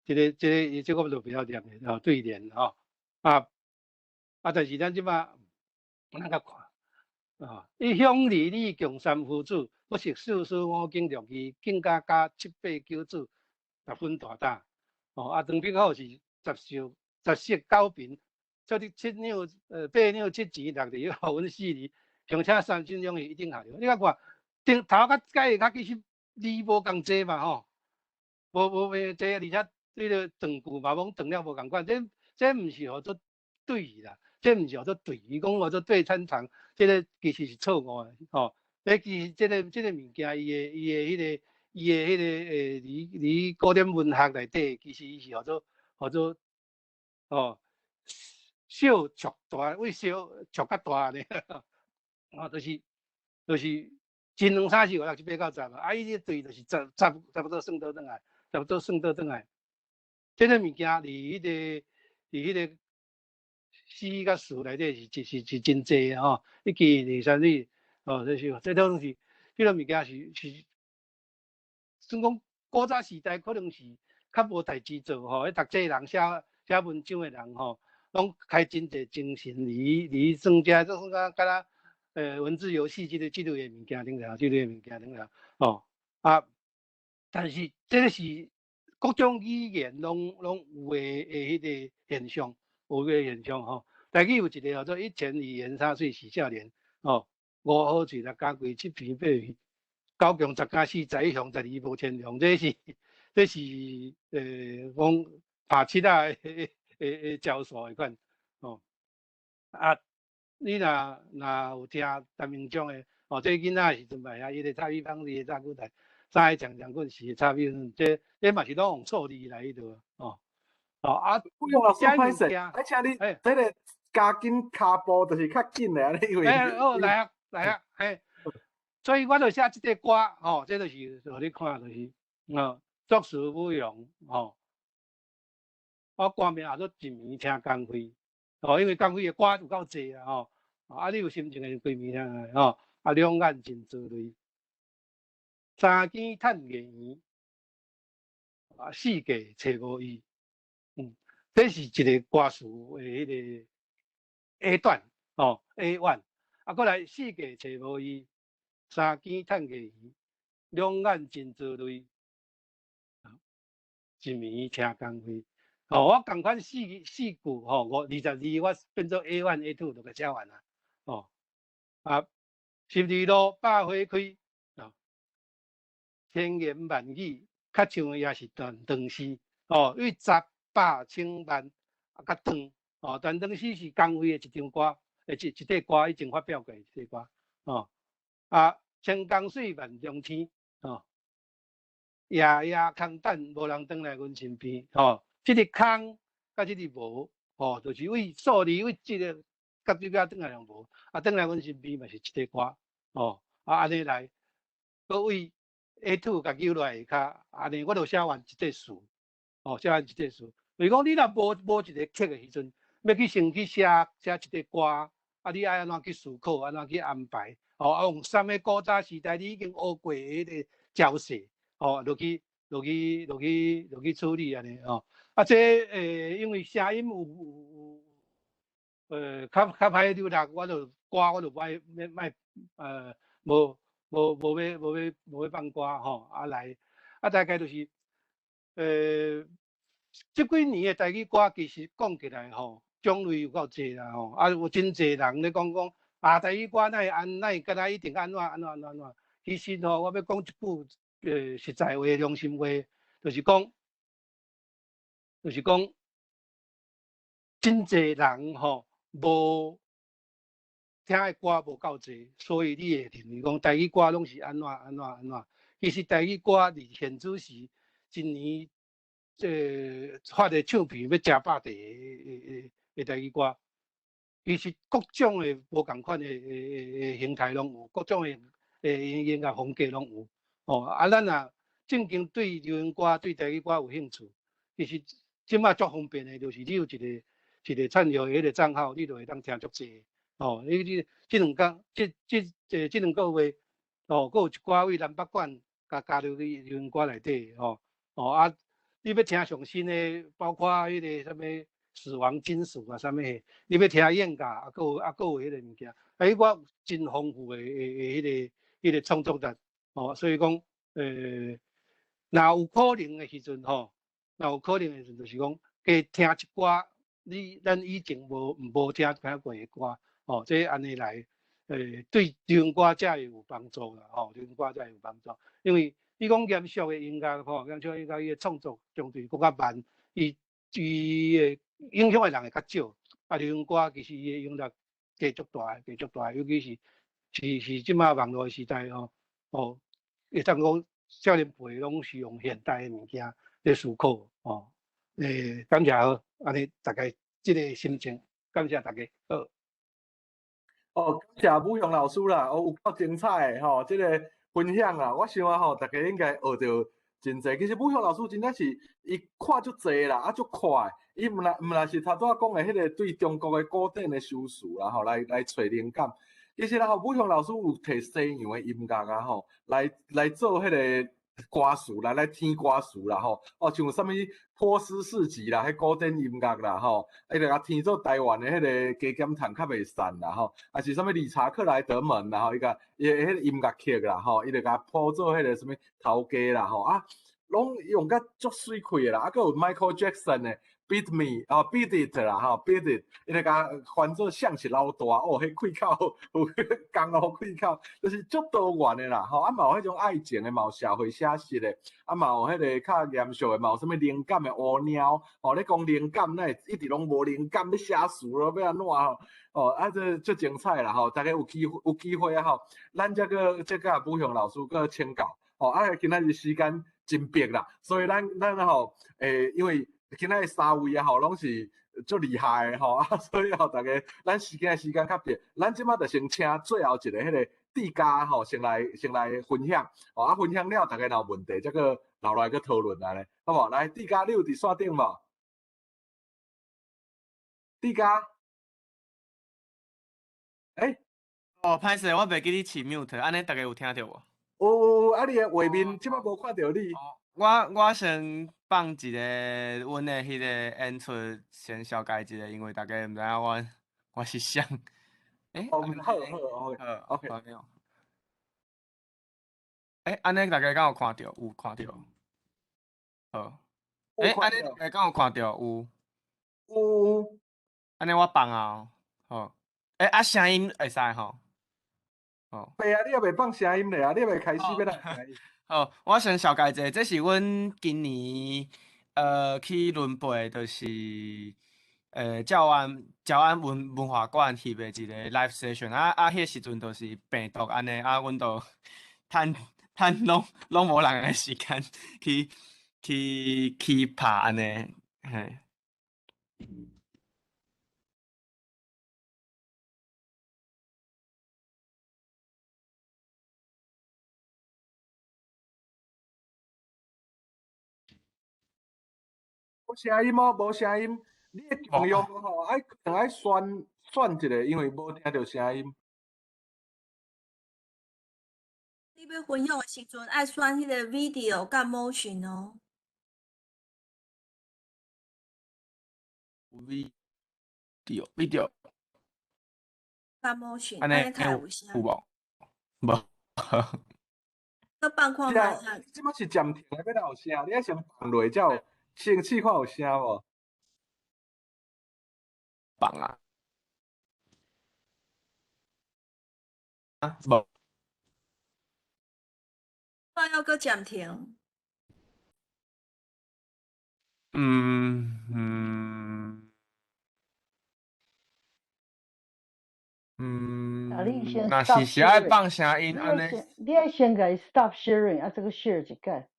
这个就比较念的对联但是咱即马咱较看一乡里里共三夫子，不识世事五经六义，更加加7、8、9字，10分大胆。唐伯虎是10色9平，做你7两8两7钱6字，好文4字，并且3心两意一定下流。你看头甲解较其实字无共济嘛吼，无济，而且这个断句嘛，断了无共款，这毋是号做对啦，这毋是号做对，伊讲号做对参长，这个其实是错误的吼。其实这个物件，伊的迄个离古典文学内底，其实伊是号做小错大，为小错较大呢，就是前2、3、4、5、6、7、8、9、10，伊这对就是差不多算倒转来，这个物件伫迄个诗甲词内底是真济吼，一记2、3字这拢是这个物件是，算讲古早时代可能是较无代志做吼，读册人写文章的人吼，拢开真济精神离算遮，做甲若文字游戏即类的物件顶头，但是这个是各种语言拢有诶迄个现象，吼。台语有一个叫做1前语言3岁喜笑脸，哦，5好嘴6家贵7皮8鱼，9强10家4仔向12无千良，这是讲拍七啊诶招数诶款，哦你若有听陈明章诶，这囡仔时阵嘛遐，伊个插米芳字早古台，3个长棍4个插米芳，这嘛是拢用错字来迄度不用老师歹势，请你这个加紧骹步，就是较紧诶，安尼因为。来啊，所以我就写即个歌，这就是互你看，就是作词不用，我歌名也做一暝听光辉，因为光辉诶歌有够济啊，你有心情诶规暝听两眼真珠泪，3更趁月圆，4界找无伊，这是一个歌词诶迄个 A 段A1，过来4界找无伊，3更趁月圆，两眼真珠泪，一暝听光辉。我共款4句22我变做 A1、A2 就个写完啦。十字路百花开，千言万语，较像的也是段诗。为杂百千万较长。段诗是光辉的一张歌，一块歌以前发表过一块歌。千江水万丈天，吼，夜空等无人转来阮身边，吼，即个空甲即个无，吼，就是为数字为即个甲对甲转来人无，转来阮身边嘛是一个歌，吼，安尼来，各位 A2 甲揪落来较安尼，我就写完一块词，吼，写完一块词。就是讲你若无一个刻的时阵，要去先去写一个歌，你爱安怎去思考，安怎去安排，用啥物古早时代你已经学过迄个招式，落去处理安尼，这因为声音较歹流浪，我就卖无要放歌吼，来，大概就是即几年的台语歌其实讲起来吼，种类有够济啦吼，有真济人咧讲台语歌哪会敢若一定安怎，其实吼，我要讲一句实在话、良心话，就是讲真济人吼无听的歌无够济，所以你会认为讲台语歌拢是安怎。其实台语歌伫现主时，今年发的唱片要食百地的台语歌，其实各种的无共款的形态拢有，各种的音乐风格拢有。咱若正经对流行歌、对台语歌有兴趣，其实即马足方便的，就是你有一个串流的迄个账号，你就会当听足济。你即两个月，佫有一寡位南北管加入去流行歌内底，你要听上新的，包括迄个啥物死亡金属啊，啥物的，你要听演歌，佫有迄个物件，我真丰富的迄个创作力，所以讲若有可能的时阵，就是讲加听一寡咱以前无听过的歌，这安尼来，对流行歌才会有帮助啦，流行歌才会有帮助，因为你讲严肃的音乐，严肃音乐伊的创作相对更较慢，伊的影响的人会较少。流行歌其实伊的影响加足大，尤其是即马网络的时代会当讲少年辈拢是用现代的物件来思考，感谢安尼大概即个心情，感谢大家，感谢武雄老师啦，有够精彩的吼，这个分享啊，我想大家应该学到真济。其实武雄老师真正是伊看足济啦，足快，伊毋来是头拄仔讲的迄个对中国的古典的修辞啦吼，来找灵感。其实武雄老师有摕西洋的音乐啊吼，来做迄个歌词来填歌词啦吼，像啥物波斯市集啦，迄古典音乐啦吼，就甲填做台湾的迄个加减弹较袂散啦吼，还是啥物理查克莱德门啦吼，伊迄个音乐剧啦吼，伊就甲谱做迄个啥物头家啦吼，拢用甲足水气啦，佫有 Michael Jackson 的 Beat Me Beat It 啦吼 ，Beat It， 伊就甲翻做像是老大迄气口有江湖气口，就是足多元的啦吼，嘛有迄种爱情的，嘛有社会写实的，嘛有迄个较严肃的，嘛有啥物灵感的乌鸟，你讲灵感，那一直拢无灵感，你写词咯要安怎这足精彩啦吼，大家有机会啊吼，咱再个武雄老师个请教，今仔日时间真迫啦，所以咱吼因为今仔日3位啊吼，拢是足厉害的吼，所以大家咱时间较迫，咱即马就先请最后一个迄个智嘉吼，先来分享，分享了，大家若有问题，再个留来个讨论安尼，好无？来，智嘉，你有伫线顶无？智嘉，歹势，我袂记你试 mute， 安尼大家有听到无？有，你的画面即马无看到你。我先放一个阮的迄个演出，先小解一下，因为大家毋知影我是谁。好，OK。安尼大家敢有看到？有看到。好。安尼大家敢有看到？有。安尼我放啊。好。声音会使吼。对啊，你也袂放声音咧啊，你也袂开始要来声音。好，我先小解者，这是阮今年去伦培，就是教安文化馆翕的一个 live session，迄时阵就是病毒安尼，阮就趁趁拢无人的时间去拍安尼，嘿。无声音哦，无声音。你的重用吼，可能爱选一下，因为无听到声音。你要分享的时阵，爱选迄个 video 甲 motion 哦。video 甲 motion，安尼安尼才有声。有无？无。搁放看即卖哈。即摆是暂停的，要哪有声？你爱先放落，才有先试看有声无？放啊！无。我要搁暂停。若是爱放声音安尼，你爱先甲伊 stop sharing， 啊，这个 share 一解。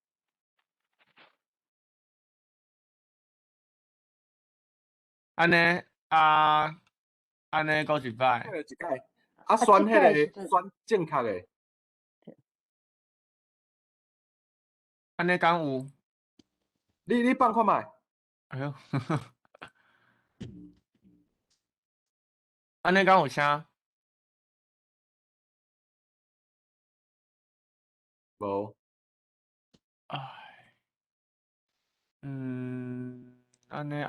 安尼安尼搁一摆。一解，啊，选迄个选正确的。安尼敢有？你放看卖。哎哟，安尼敢有声？无。哎，安尼，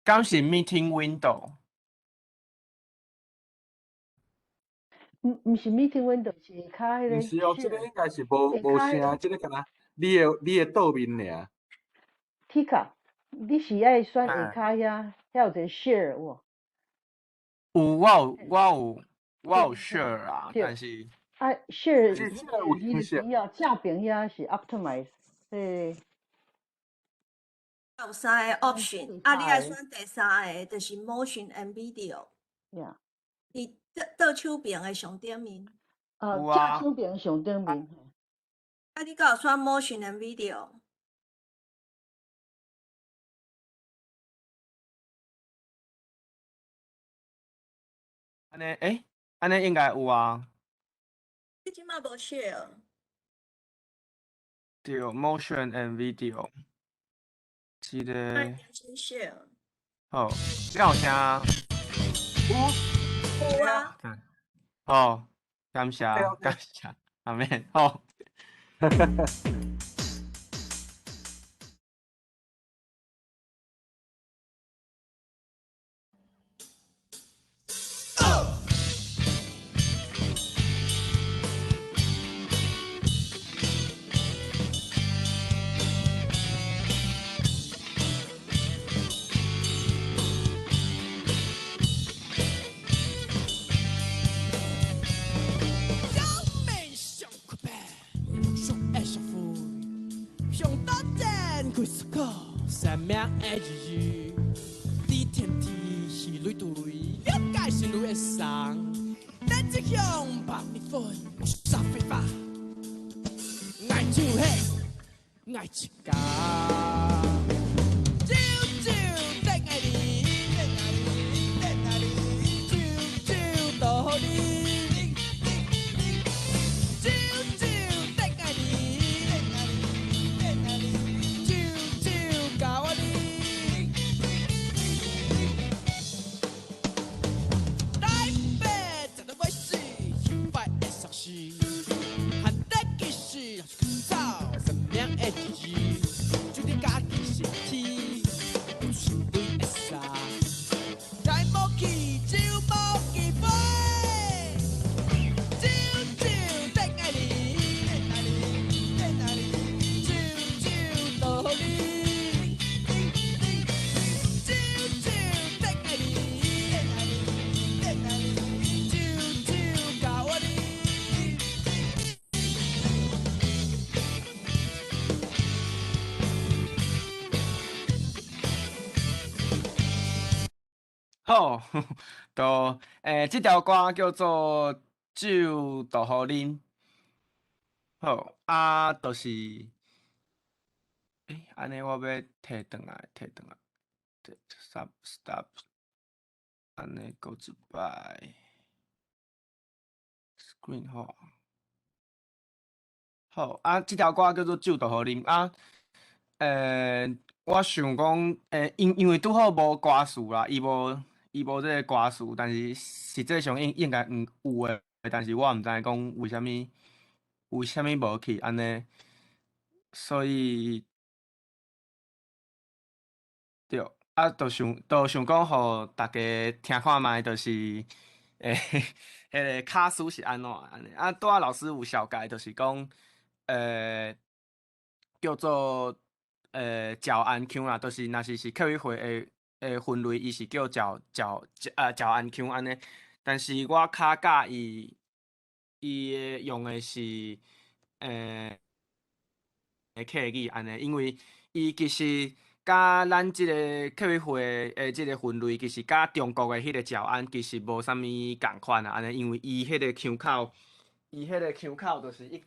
敢是 meeting window？毋是 meeting window， 是下骹迄个。毋是哦，即个应该是无声，即个敢若你的倒面尔。Tika， 你是爱选下骹遐有一个 share 有？有，我有 share 啊，但是啊 share 有影响。边啊，正边遐是 optimize， 迄有三个 option， 啊，你爱选第三个，就是 motion and video。呀。伫倒手边的上顶面。正手边上顶面。啊，你敢有选 motion and video？安尼应该有啊。你即马无 share。对 ，motion and video。一个。先 share。好，你敢有声？有啊。好，感谢，阿妹，好。生命的意义，你天地是类对，了解是类的送，咱这向帮你分，杀非法，爱唱嘿，爱一家，朝朝等爱你，等爱你，朝朝到你。好，就这条歌叫做酒倒互恁。好就是安尼我要摕转来。stop，安尼 go to by screen 好这条歌叫做酒倒互恁我想讲因为拄好无歌词啦，伊无这个歌词，但是实际上应该有诶，但是我毋知讲为虾米无去安尼，所以对就想讲互大家听看觅，就是迄个卡斯是安怎安尼拄老师有小解，就是讲叫做侨安腔啦，就是若是客委会诶分类，伊是叫侨安腔安尼。但是我较佮意伊用诶是客语安尼，因为伊其实甲咱即个客委会诶即个分类，其实甲中国诶迄个侨安其实无啥物共款啊安尼，因为伊迄个腔口就是已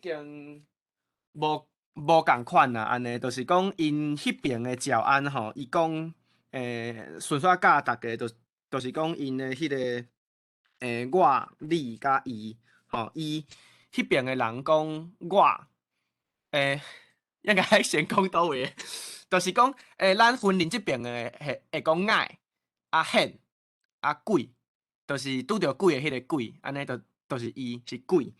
经无共款啦，安尼就是讲因迄边诶侨安吼，伊讲顺续教大家，就是讲因诶迄个我、你甲伊吼，伊迄边诶人讲我应该先讲倒位，就是讲咱婚姻即边诶会讲爱hen鬼，就是拄着鬼诶迄个鬼，安尼就是伊是鬼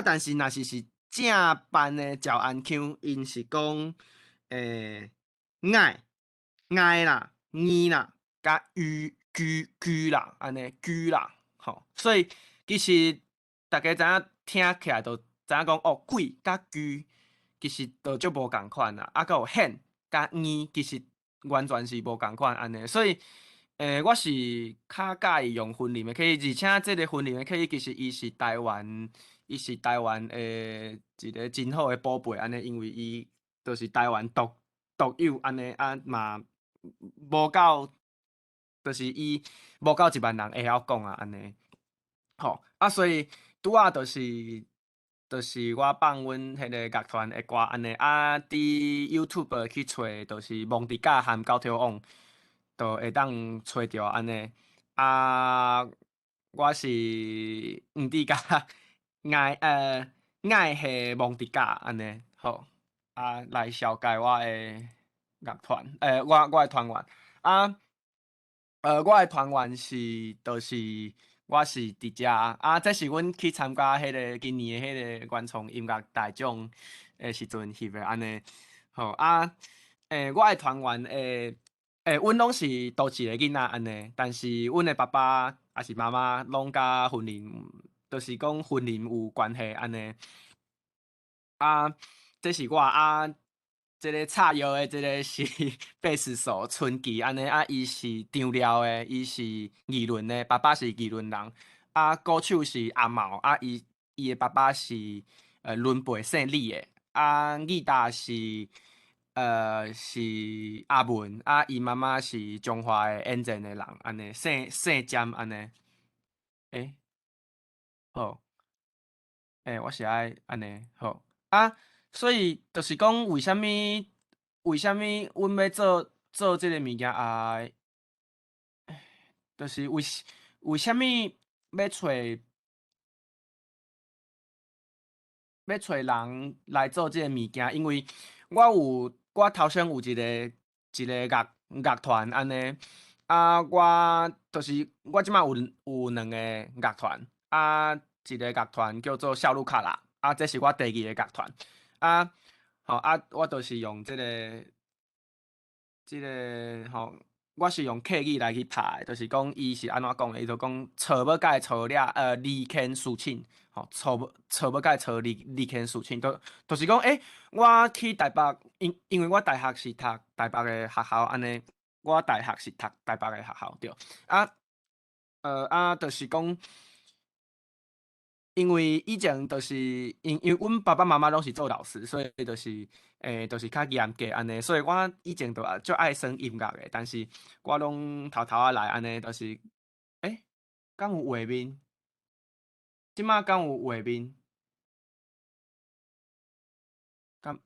但是若是正版诶侨安腔，因是讲爱啦、啦、甲居啦，安尼居啦，吼，所以其实大家知影听起来就知影讲鬼甲居其实就足无共款啦，佮有hen甲其实完全是无共款安尼，所以我是较介意用婚姻的客语，而且即个婚姻的客语其实伊是台湾一个真好的宝贝安尼，因为伊就是台湾独有安尼嘛无够，就是伊无够1万人会晓讲安尼，吼所以拄就是我放阮迄个乐团的歌安尼伫 YouTube 去找，就是蒙迪加含高条王，就会当找着安尼我是毋知甲爱系蒙迪加安尼好来小解我的乐团我的团员我的团员是就是我是伫遮这是阮去参加迄个今年的迄个原创音乐大奖时阵翕的安尼好我的团员阮拢是都市的囡仔安尼，但是阮的爸爸也是妈妈拢甲婚姻，就是讲婚姻有关系安尼这是我即个插腰的即个是贝斯手春琪安尼伊是张廖的，伊是议论的，爸爸是议论人鼓手是阿毛伊的爸爸是伦培姓李的吉他是阿文伊妈妈是中华的演前的人安尼姓詹安尼好我是爱安尼好所以就是讲为虾米阮要做即个物件就是为虾米要找人来做即个物件，因为我头先有一个乐团安尼我就是我即摆有2个乐团一个乐团叫做笑路卡啦这是我第2个乐团好我就是用即个吼我是用客语来去拍的，就是讲伊是安怎讲的，伊就讲找要甲找了离间事情吼找要甲找离间事情就是讲我去台北因为我大学是读台北的学校安尼，我大学是读台北的学校对就是讲因为以前就是因为阮爸爸妈妈拢是做老师，所以就是就是较严格安尼，所以我以前就足爱耍音乐的，但是我拢偷偷来安尼，就是敢有画面？即马敢有画面？敢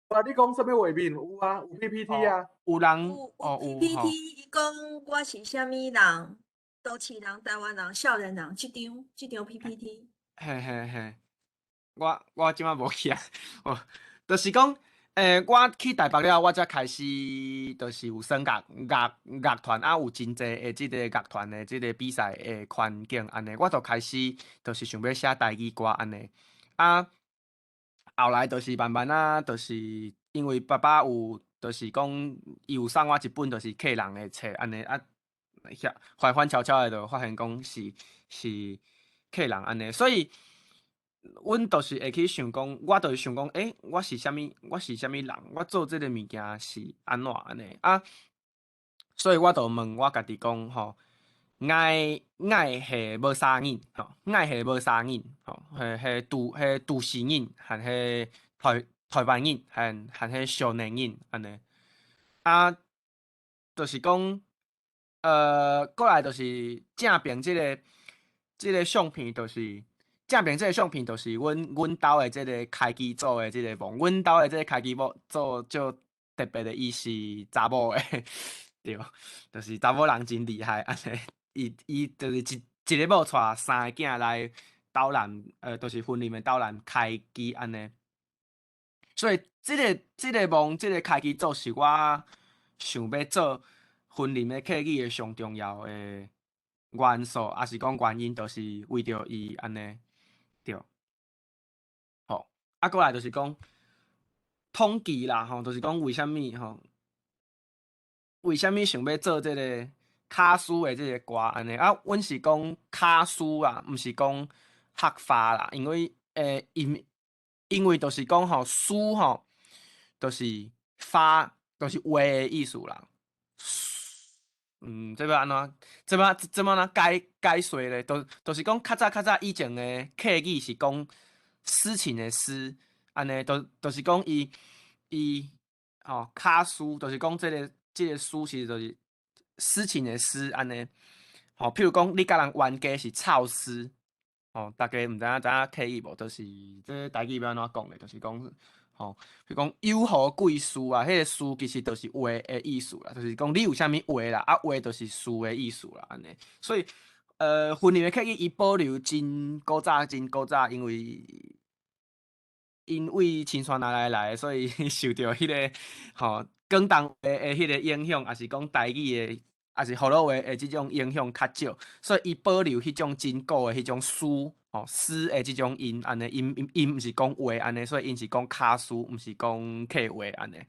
啊，你讲什么画面？有啊，有 PPT 啊。有人有有吼 PPT，伊讲我是啥物人，都市人、台湾人、少年人，即张 PPT。嘿嘿嘿，我即马无去啊，哦，就是讲，我去台北了，我才开始就是有耍乐团，啊有真济的即个乐团的即个比赛的环境安尼，我就开始就是想要写台语歌安尼，啊，后来就是慢慢啊，就是因为爸爸有就是讲伊有送我一本就是客人的册安尼啊，缓缓悄悄的就发现讲是客人安尼，所以。阮就是会去想讲，我就是想讲，我是啥物人？我做即个物件是安怎安尼啊？所以我就问我家己讲吼，爱系无啥人吼，爱系无啥人吼，迄都市人，和迄台湾人，和迄少年人安尼啊，就是讲，过来就是正边即个相片就是。正面即个相片就是阮兜的即个开机组的即个梦，阮兜的即个开机组就特别的，伊是查某的，对，就是查某人真厉害安尼，伊就是一个某带三个囝来斗南，就是婚礼的斗南开机安尼，所以即个梦，即个开机组是我想要做婚礼的客语的上重要的元素，也是讲原因，就是为着伊安尼。对，吼，啊，过来就是讲统计啦，吼，就是讲为虾米吼，为虾米想要做即个卡书的即个歌安尼啊？阮是讲卡书啦，毋是讲学法啦，因为因为就是讲吼书吼，就是发，就是话的意思啦。这要安怎？怎么解说咧？就是讲较早以前的客语是讲诗情的诗，安尼就是讲伊卡书，就是讲即个书其实就是诗情的诗安尼。吼，譬如讲你甲人冤家是草诗，大家毋知影客语无？就是这台语要安怎讲咧？就是讲。吼，比如讲有何贵事啊？迄个事其实就是话的意思啦，就是讲你有啥物话啦，啊话就是事的意思啦，安尼。所以，婚礼的客语伊保留真古早，因为亲山来，所以受到迄个广东话的迄个影响，也是讲台语的，也是河洛话的即种影响较少，所以伊保留迄种真古的迄种诗的即种音安尼，因毋是讲话安尼，所以因是讲卡诗，毋是讲客话安尼。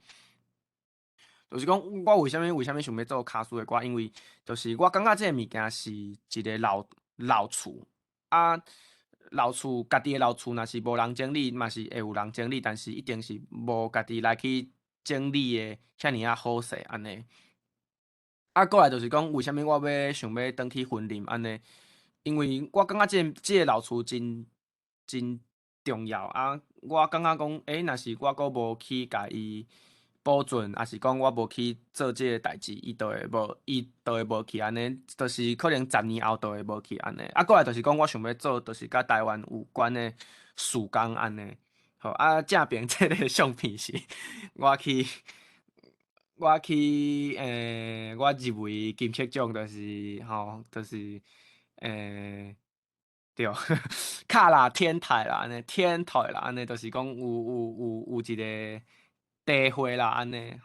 就是讲，我为虾米想要做卡诗的歌？因为就是我感觉即个物件是一个老厝啊。老厝家己的老厝，若是无人整理，嘛是会有人整理，但是一定是无家己来去整理的遐尔啊好势安尼。啊，过来就是讲，为虾米我想要转去婚礼安尼？因为我感觉即个老厝真重要啊！我感觉讲，若是我阁无去甲伊保存，还是讲我无去做即个代志，伊就会无去安尼，就是可能10年后就会无去安尼。啊，过来就是讲，我想要做，就是甲台湾有关的事工安尼。好啊，正边即个相片是我去我入围金曲奖，就是对，卡啦天台啦，安尼天台啦，安尼就是讲有一个茶会啦，安尼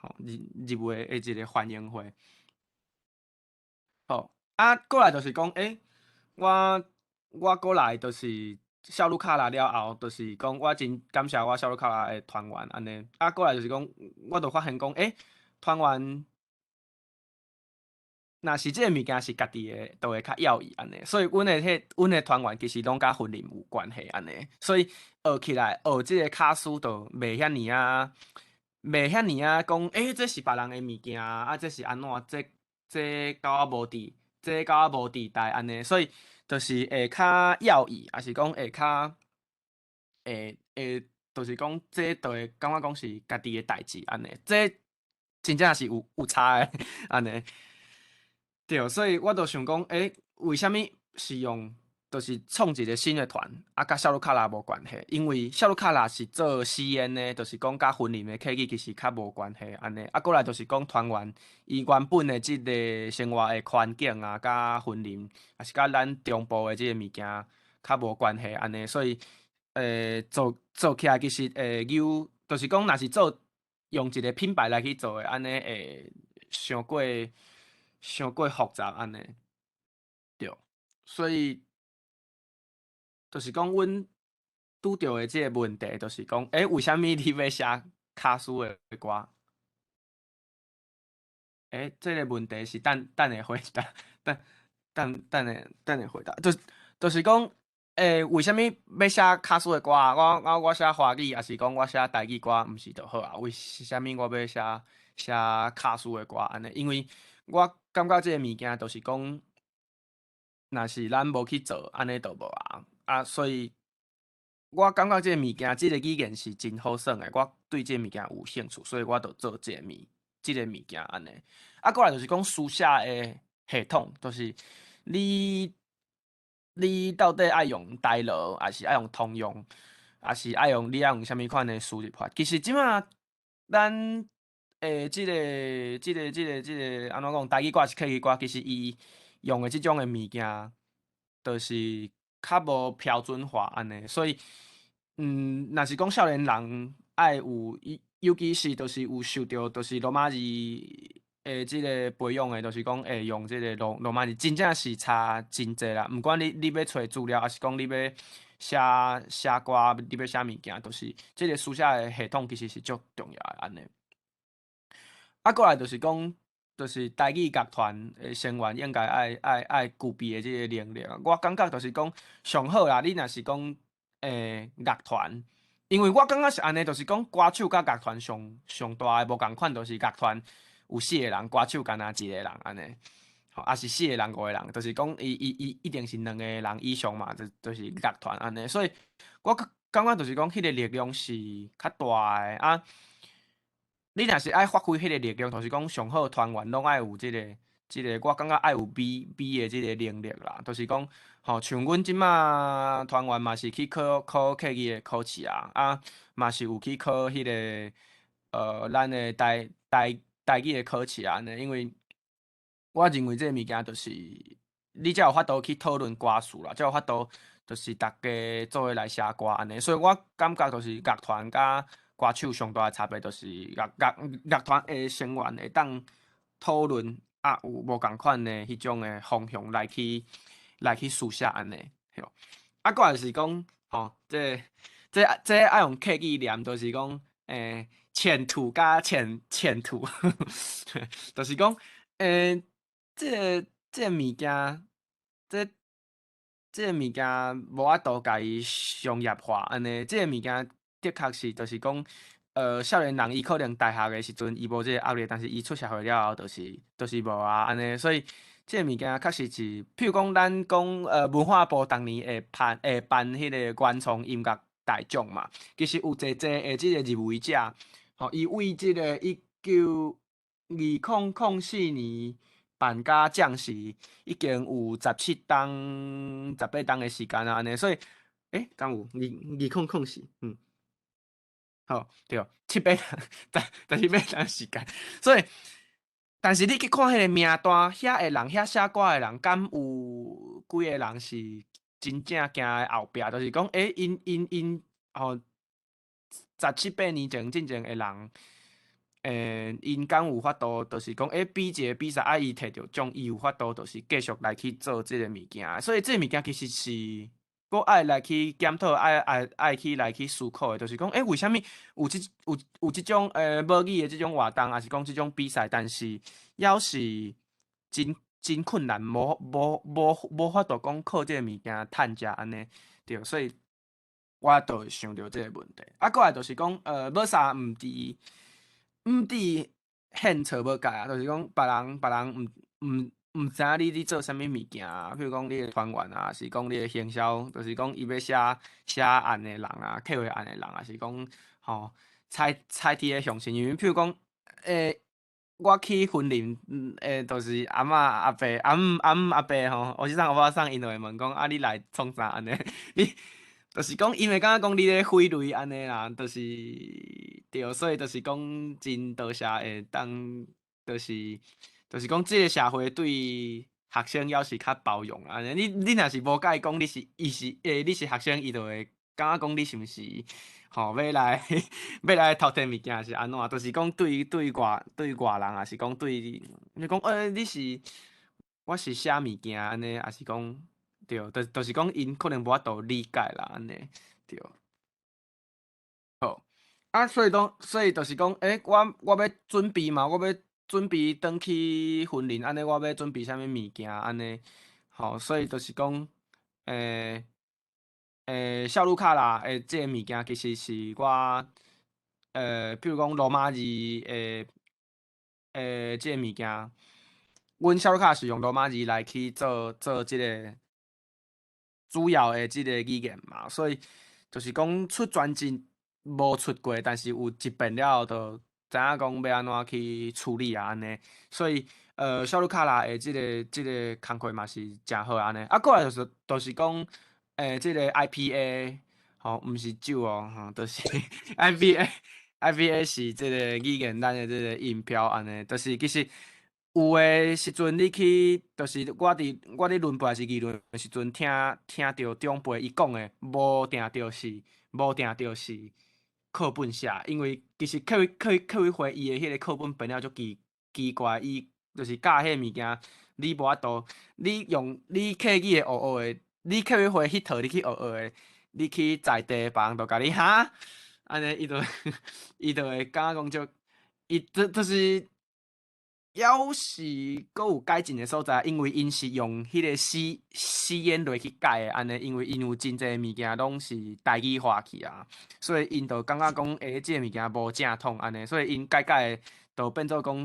入围的一个欢迎会。好啊，过来就是讲，我过来就是小卢卡拉了后，就是讲我真感谢我小卢卡拉的团员安尼。啊，过来就是讲，我就发现讲，团员。若是即个物件是家己的，就会较要义安尼。所以阮的团员其实拢甲婚礼有关系安尼。所以学起来即个卡书就袂遐尔啊讲，这是别人的物件啊，这是安怎？这甲我无伫，这甲我无伫代安尼。所以就是会较要义，还是讲会较就是讲这就会感觉讲是家己的代志安尼，这真正是有差诶安尼。对，所以我就想讲，为虾米是用就是创一个新的团，甲夏鲁卡拉无关系？因为夏鲁卡拉是做实验的，就是讲甲婚礼的契机其实较无关系安尼。过来就是讲团员伊原本的即个生活的环境啊，甲婚礼，也是甲咱中部的即个物件较无关系安尼。所以做起来其实就是讲若是做用一个品牌来去做的，安尼会伤过复杂安尼，对，所以就是讲，阮拄着的即个问题，就是讲，为虾米你要写卡斯的歌？这个问题是等下回答，等下回答，就是讲，为虾米要写卡斯的歌？我写华语，还是讲我写台语歌，毋是就好啊？为虾米我要写卡斯的歌安尼？因为我感觉即个物件就是讲。若是咱无去做，安尼就无啊！所以我感觉即个物件，即个语言是真好耍诶。我对即个物件有兴趣，所以我就做即个物件安尼。过来就是讲书写诶系统，就是你到底爱用台罗，还是爱用通用，还是爱用啥物款诶输入法？其实即马咱即个安怎讲？台语歌是客语歌，其实伊用的即种的物件，就是较无标准化安尼，所以，若是讲少年人爱有，尤其是就是有受到就是罗马字即个培养的，就是讲会用即个罗马字，真正是差真济啦。毋管你要找资料，还是讲你要写歌，你要写物件，就是即个书写的系统其实是足重要的安尼。过来就是讲。就是台语乐团的成员应该爱具备的即个能力。我感觉就是讲上好啦。你若是讲乐团，因为我感觉是安尼，就是讲歌手甲乐团上大的无共款，就是乐团有4个人，歌手干若1个人安尼，也是4个人、5个人，就是讲伊一定是2个人以上嘛，就是乐团安尼。所以我感觉就是讲迄个力量是较大的啊。你若是爱发挥迄个力量，就是讲上好团员拢爱有即个，我感觉爱有比的即个能力啦。就是讲，像阮即马团员嘛是去考客语的考试啊，嘛是有去考迄个咱的台语的考试安尼。因为我认为即个物件就是你才有法度去讨论歌词啦，才有法度就是大家做伙来写歌安尼。所以我感觉就是乐团甲歌手上大的差别，就是乐团的成员会当讨论有无共款的迄种的方向来去书写安尼。过来就是讲，这爱用客语念，就是讲前途甲前途，就是讲这个物件，这个物件无法度甲伊商业化安尼，这个物件。的确是，就是讲，少年人伊可能大学的时阵伊无即个压力，但是伊出社会了后，就是无安尼。所以即个物件确实是，譬如讲咱讲文化部当年会办迄个原创音乐大奖嘛，其实有侪的即个入围者，伊为即个192004年办甲奖是已经有17档、18档的时间安尼，所以敢有2004，好，对，7档的时间，所以，但是你去看迄个名单，遐个人，遐写歌的人，敢有几个人是真正行在后壁？就是讲，因17、18年前进前的人，因敢有法度，就是讲，比一个比赛，伊摕着奖，伊有法度，就是继续来去做即个物件。所以，即个物件其实是。佫爱来去检讨，爱去来去思考的，就是讲，为虾米有即种母语的即种活动，还是讲即种比赛，但是要是真困难，无法度讲靠即个物件趁食安尼，对，所以我就会想到即个问题。过来就是讲，要啥毋伫献策要改啊，就是讲别人毋毋知影你做啥物物件啊，譬如讲你的团员啊，是讲你的行销，就是讲伊要写案的人啊，客户案的人啊，是讲吼采伫个向心，因为譬如讲我去婚礼，就是阿嬷阿伯、阿姆阿伯吼，我是上我上因就会问讲啊，你来创啥安尼？你就是讲，因为感觉讲你咧费泪安尼啦，就是对，所以就是讲真多谢会当，就是讲即个社会对学生要是较包容安尼。你若是无甲伊讲你是你是学生，伊就会感觉讲你是毋是吼要来要来偷摕物件是安怎？就是讲对外人也是讲对你讲你是我是写物件安尼，也是讲对，就是讲因可能无法度理解啦安尼对。好啊，所以就是讲我要准备嘛，我要准备转去婚礼安尼，我要准备啥物物件安尼，吼，所以就是讲肖路卡啦，即个物件其实是我比如讲罗马字即个物件，阮肖路卡是用罗马字来去做即个主要的即个语言嘛，所以就是讲出专辑无出过，但是有一遍了后，就知影讲要安怎去处理啊安尼，所以肖路卡啦的即个工课嘛是诚好安尼，啊过来就是讲即个 IPA 吼，毋是酒哦，吼，就是 IPA 是即个语言咱的即个音标安尼，就是其实有诶时阵你去，就是我伫论辈是议论诶时阵，听着长辈伊讲诶，无定着是课本写，因为其实课委会伊诶迄个课本本了足奇怪，伊就是教迄个物件，你无法度，你客语诶学诶，你客委会迄套你去学诶，你去在地别人就甲你哈，安尼伊就会感觉讲足，伊就是要是阁有改进诶所在，因为因是用迄个死言落去改诶，安尼，因为因有真侪物件拢是台语化去啊，所以因就感觉讲即个物件无正统安尼，所以因改诶，就变做讲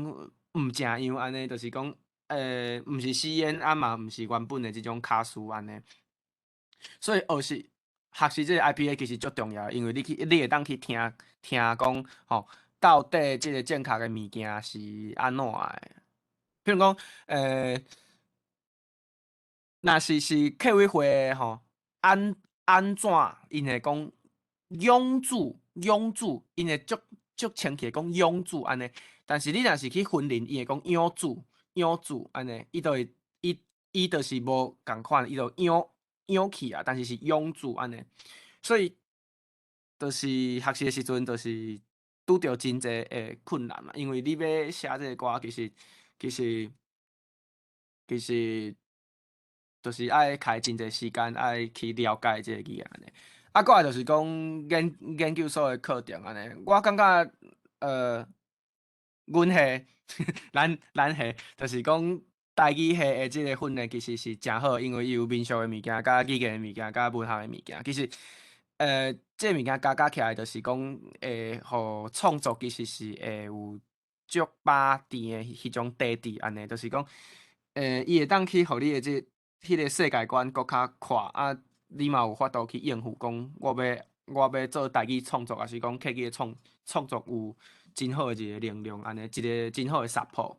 毋正样安尼，就是讲毋是死言啊嘛，毋是原本诶即种卡数安尼，所以学习即个 IPA 其实足重要，因为你会当去听讲吼。到底即个正确诶物件是安怎诶？譬如讲，若是客委会吼，安怎因会讲永驻，因会足清气讲永驻安尼。但是你若是去婚礼，伊会讲养驻安尼，伊就会伊就是无共款，伊就养去啊，但是是永驻安尼。所以就是学习诶时阵，就是拄着真侪诶困难嘛，因为你要写即个歌，其实就是爱开真侪时间，爱去了解即个语言安尼。啊，过来就是讲研究所诶课程安尼，我感觉阮系咱系就是讲台语系诶即个训练其实是诚好，因为伊有民俗诶物件、甲语言诶物件、甲文学诶物件，其实即个物件加起来，就是讲会互创作其实是会有足饱甜诶迄种底底安尼，就是讲伊会当去互你诶迄个世界观搁较宽啊，你嘛有法度去应付讲我要做台语创作，还是讲客语诶创作有真好诶一个能量安尼，一个真好诶 support。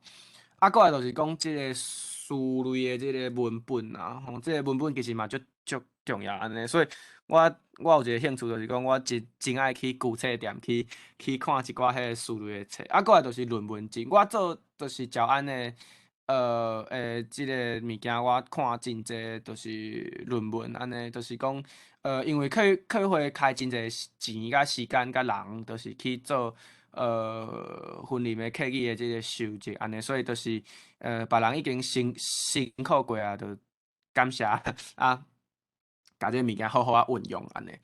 啊，过来就是讲即个词类诶即个文本啊，吼，即个文本其实嘛足重要安尼，所以我有一个兴趣，就是讲我真爱去旧册店去看一寡迄个词类诶册。啊，过来就是论文集，我做就是照安诶即个物件，我看真侪就是论文安尼，就是讲因为客会开真侪钱甲时间甲人，就是去做。婚礼的客语的即个收集安尼，所以就是别人已经辛苦过啊，就感谢啊，甲即个物件好好啊运用安尼。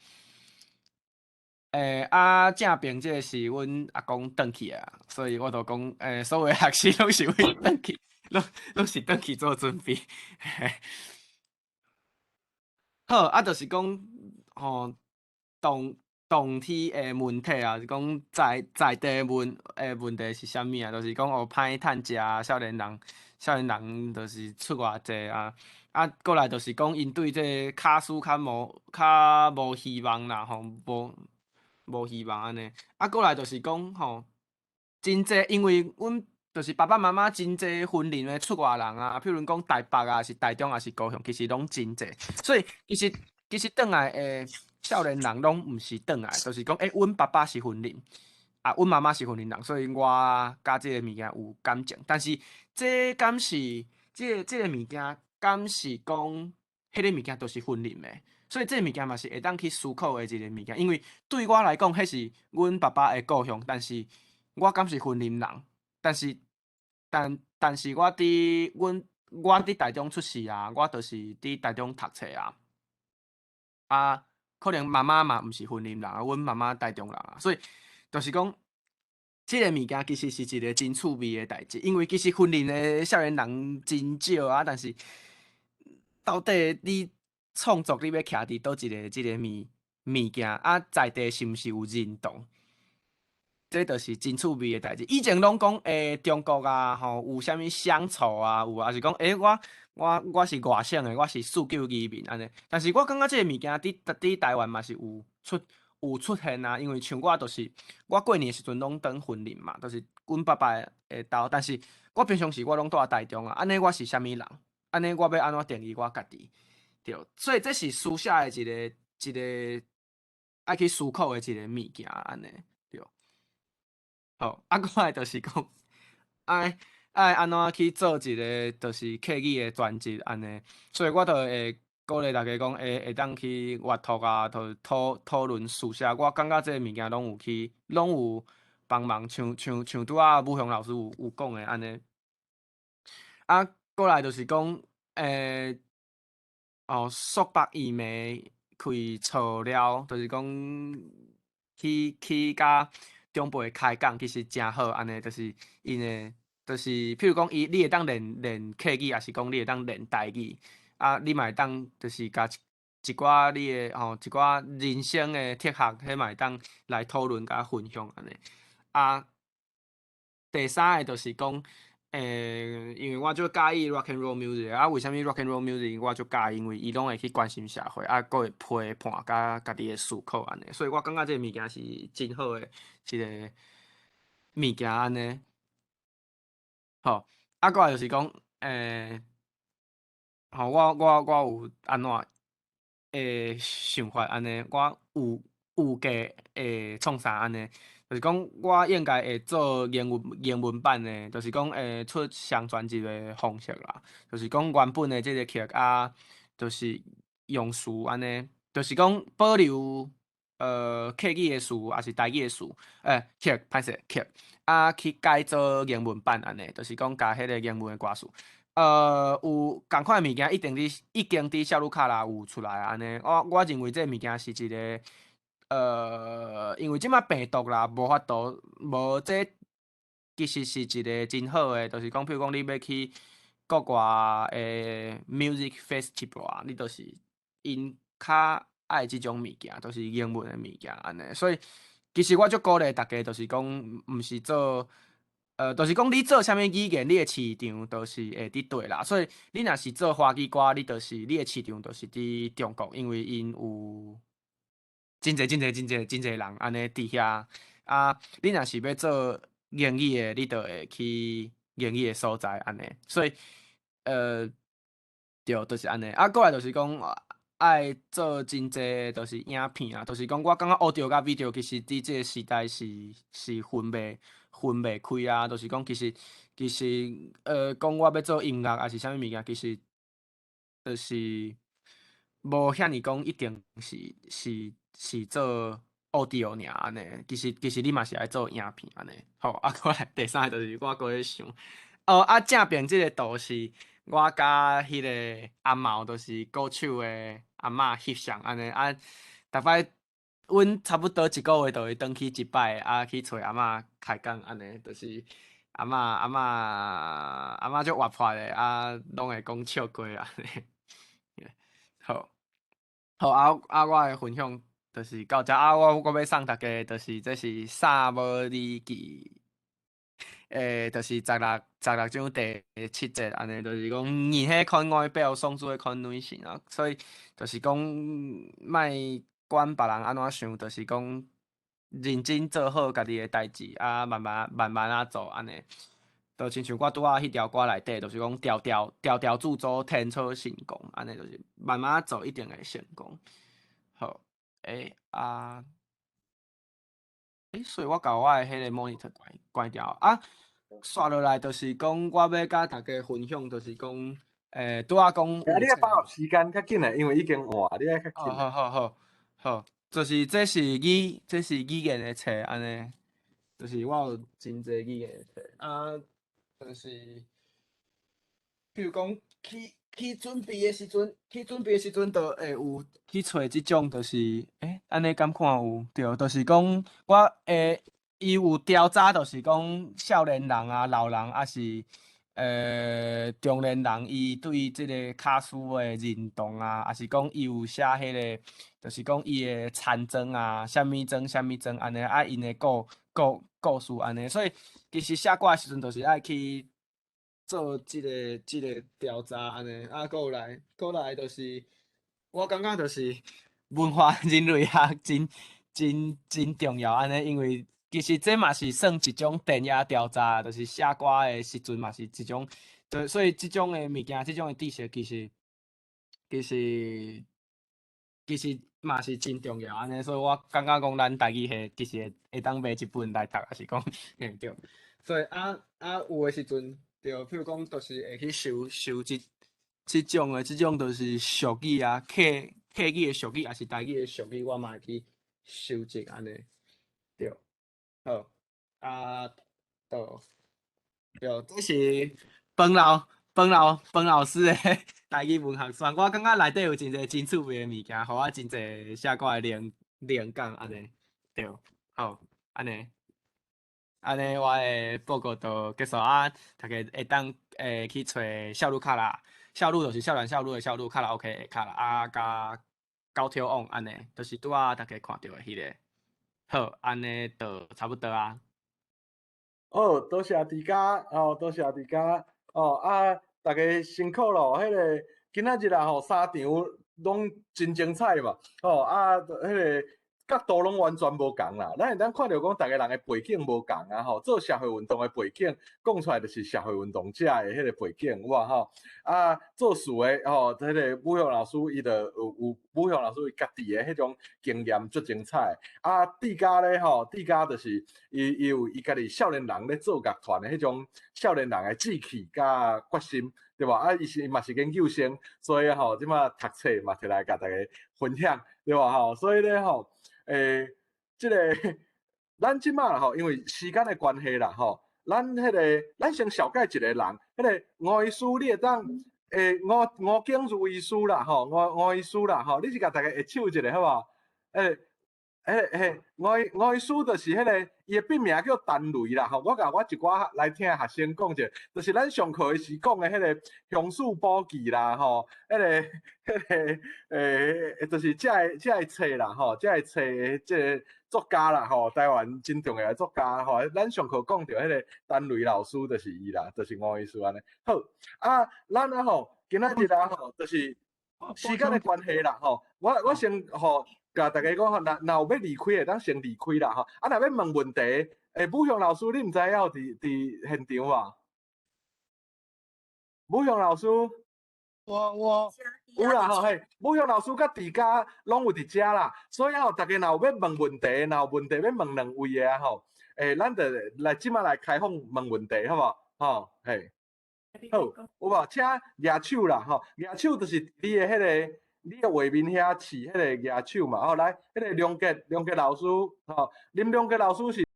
正平即个是阮阿公转去啊，所以我就讲所有学生拢是为转去，拢是转去做准备。好啊，就是讲吼总体的问题啊，是讲在地问题是啥物啊？就是讲学歹趁食啊，少年人就是出偌济啊。过来就是讲因对这卡斯较无希望啦，吼，无希望安尼。过来就是讲吼，真济，因为阮就是爸爸妈妈真济婚龄的出外人啊，譬如讲台北啊，是台中啊，是高雄，其实拢真济。所以其实转来少年人拢毋是转来，就是讲阮爸爸是婚龄，阮妈妈是婚龄人，所以我甲即个物件有感情。但是这敢是即个物件，敢是讲迄个物件都是婚龄的？所以这个物件嘛是会当去思考的一个物件，因为对我来讲，迄是阮爸爸的故乡，但是我敢是婚龄人，但是我伫台中出世啊，我就是伫台中读册啊，可能妈妈嘛毋是婚龄人啊，阮妈妈台中人啊，所以就是讲，即个物件其实是一个真趣味的代志，因为其实婚龄的少年人真少啊，但是到底你创作你要徛伫倒一个即个物件啊，在地是毋是有认同？这就是真趣味的代志。以前拢讲中国啊，吼有啥物乡愁啊，有啊，是讲我是外省的，我是49移民安尼。但是我感觉这个物件伫台湾嘛是有出现啊，因为像我就是我过年的时阵拢当婚龄嘛，就是阮爸爸的兜，但是我平常时我拢住台中啊，安尼我是啥物人？安尼我要安怎定义我家己？对，所以这是书写的一个爱去思考的一个物件安尼。好，过来就是讲，爱安怎去做一个就是客语的专辑安尼，所以我就会鼓励大家讲，会当去阅读啊，就讨论书写。我感觉这个物件拢有帮忙，像拄仔武雄老师有讲的安尼。过来就是讲，束缚伊眉开错了，就是讲去甲中辈开讲，其实真好，安尼就是因的，就是譬如讲你会当练客语，也是讲你会当练台语，你嘛会当就是甲一寡你的一寡人生的哲学，迄嘛会当来讨论甲分享安尼。第三个就是讲，因为我就介意 rock and roll music，为虾米 rock and roll music 我就介意？因为伊拢会去关心社会，佫会批判甲家己的思考安尼，所以我感觉这个物件是真好的一个物件安尼。好，过来就是讲，我有安怎想法安尼，我有计会创啥安尼？就是讲，我应该会做英文版的，就是讲会出双专辑的方式啦。就是讲原本的即个曲就是用词安尼，就是讲保留客语的词，还是台语的词，曲歹势曲，去改做英文版安尼，就是讲加迄个英文的歌词。有共款的物件，已经伫小卢卡拉有出来安尼。我认为这物件是一个。因为即马病毒啦，无法度，无这其实是一个真好的，就是讲，譬如讲你要去国外的 music festival 啊，你就是因较爱即种物件，都是英文的物件安尼。所以其实我足鼓励大家，就是讲，毋是做，就是讲你做啥物语言，你的市场都是会伫对啦。所以你若是做华语歌，你的市场就是伫中国，因为因有。真济人安尼伫遐你若是要做英语的，你就会去英语的所在安尼。所以对，就是安尼。过来就是讲爱做真济，就是影片啊，就是讲我感觉 audio 甲 video 其实伫即个时代是分袂开啊。就是讲其实讲我要做音乐，还是啥物物件，其实就是无遐尼讲一定是做 audio 尔安尼，其实你嘛是爱做影片安尼。好，过来第三个就是我搁咧想，正边即个图是我甲迄个阿毛，就是歌手的阿嬷翕相安尼逐摆阮差不多一个月就会转去一摆，去找阿嬷开讲安尼，就是阿嬷足活泼的，拢会讲笑话安尼。好，我会分享就是到遮啊，我要送大家，就是这是三无离记，就是十六章第7节安尼，就是讲人迄看外表，丧主迄看内心啊，所以就是讲莫管别人安怎想，就是讲认真做好家己的代志，啊，慢慢啊做安尼。就亲像我拄仔迄条歌内底，就是讲条条著作，天车成功，安尼就是慢慢啊做，一定会成功。好，所以我甲我的迄个 monitor 关掉啊。刷落来就是讲，我要甲大家分享，就是讲，拄仔讲。你要把握时间较紧诶，因为已经晚，你爱较紧。好，就是这是语言的册安尼，就是我有真侪语言的册啊，就是比如讲去准备的时阵，就会有去找即种，就是安尼敢看有对，就是讲我伊有调查，就是讲少年人啊、老人啊是中年人，伊对即个卡斯的认同啊，也是讲伊有写迄个，就是讲伊的参征啊，啥物征安尼啊，因的故事安尼，所以其实写歌的时阵，就是爱去做即个调查安尼，啊，过来就是我感觉就是文化人类学真重要安尼，因为其实这嘛是算一种田野调查，就是写歌的时阵嘛是一种，所以即种的物件，即种的知识其实嘛是真重要安尼，所以我感觉讲咱台语系其实会当买一本来读，也是讲对，所以有的时阵。对，譬如讲，就是会去收即种就是俗语啊，客语的俗语，也是台语的俗语，我嘛会去收集安尼。对，好对，这是本老师的台语文学选，我感觉内底有真侪真趣味的物件，互我真侪写歌的灵感安尼。对，好，安尼。我的报告就结束啊，大家会当去找少女卡拉，少女就是少男少女的少女，卡拉 OK 的卡拉啊，加高挑王安尼，就是拄仔大家看到的迄个。好，安尼就差不多啊。多谢大家多谢大家大家辛苦咯。迄个今仔日啊3场拢真精彩嘛迄个。角度拢完全无共啦，咱会当看到讲，逐个人的背景无共啊做社会运动的背景，讲出来就是社会运动者的迄个背景，有无做事的迄个武雄老师伊就有武雄老师伊家己的迄种经验足精彩。志家咧志家就是伊有伊家己少年人咧做乐团的迄种少年人的志气甲决心，对吧？伊嘛是研究生，所以即马读册嘛摕来甲大家分享，对吧？所以咧即个咱即马啦因为时间的关系啦咱先小解一个人，迄个吴医师你会当吴景如医师啦吴医师啦你是甲大家会唱一下好无？吴医师就是迄个伊的笔名叫陈雷啦我甲我一寡来听学生讲者，就是咱上课时讲的迄个乡树宝记啦迄个就是这个册啦这个册即个作家啦台湾真重要的作家咱上课讲到迄个陈雷老师就是伊啦，就是吴医师安尼。好咱今仔日就是时间的关系啦我先甲大家讲若有要离开的，当先离开啦若要问问题，武雄老师你毋知影伫现场无？武雄老师，我有啦武雄老师甲志家拢有伫遮啦，所以大家若有要问问题，若有问题要问两位的咱就来即马来开放问问题，好无？好，有无？请举手啦举手就是你的迄个。你的画面遐饲迄个举手嘛来，迄个梁杰老师林梁杰老师是。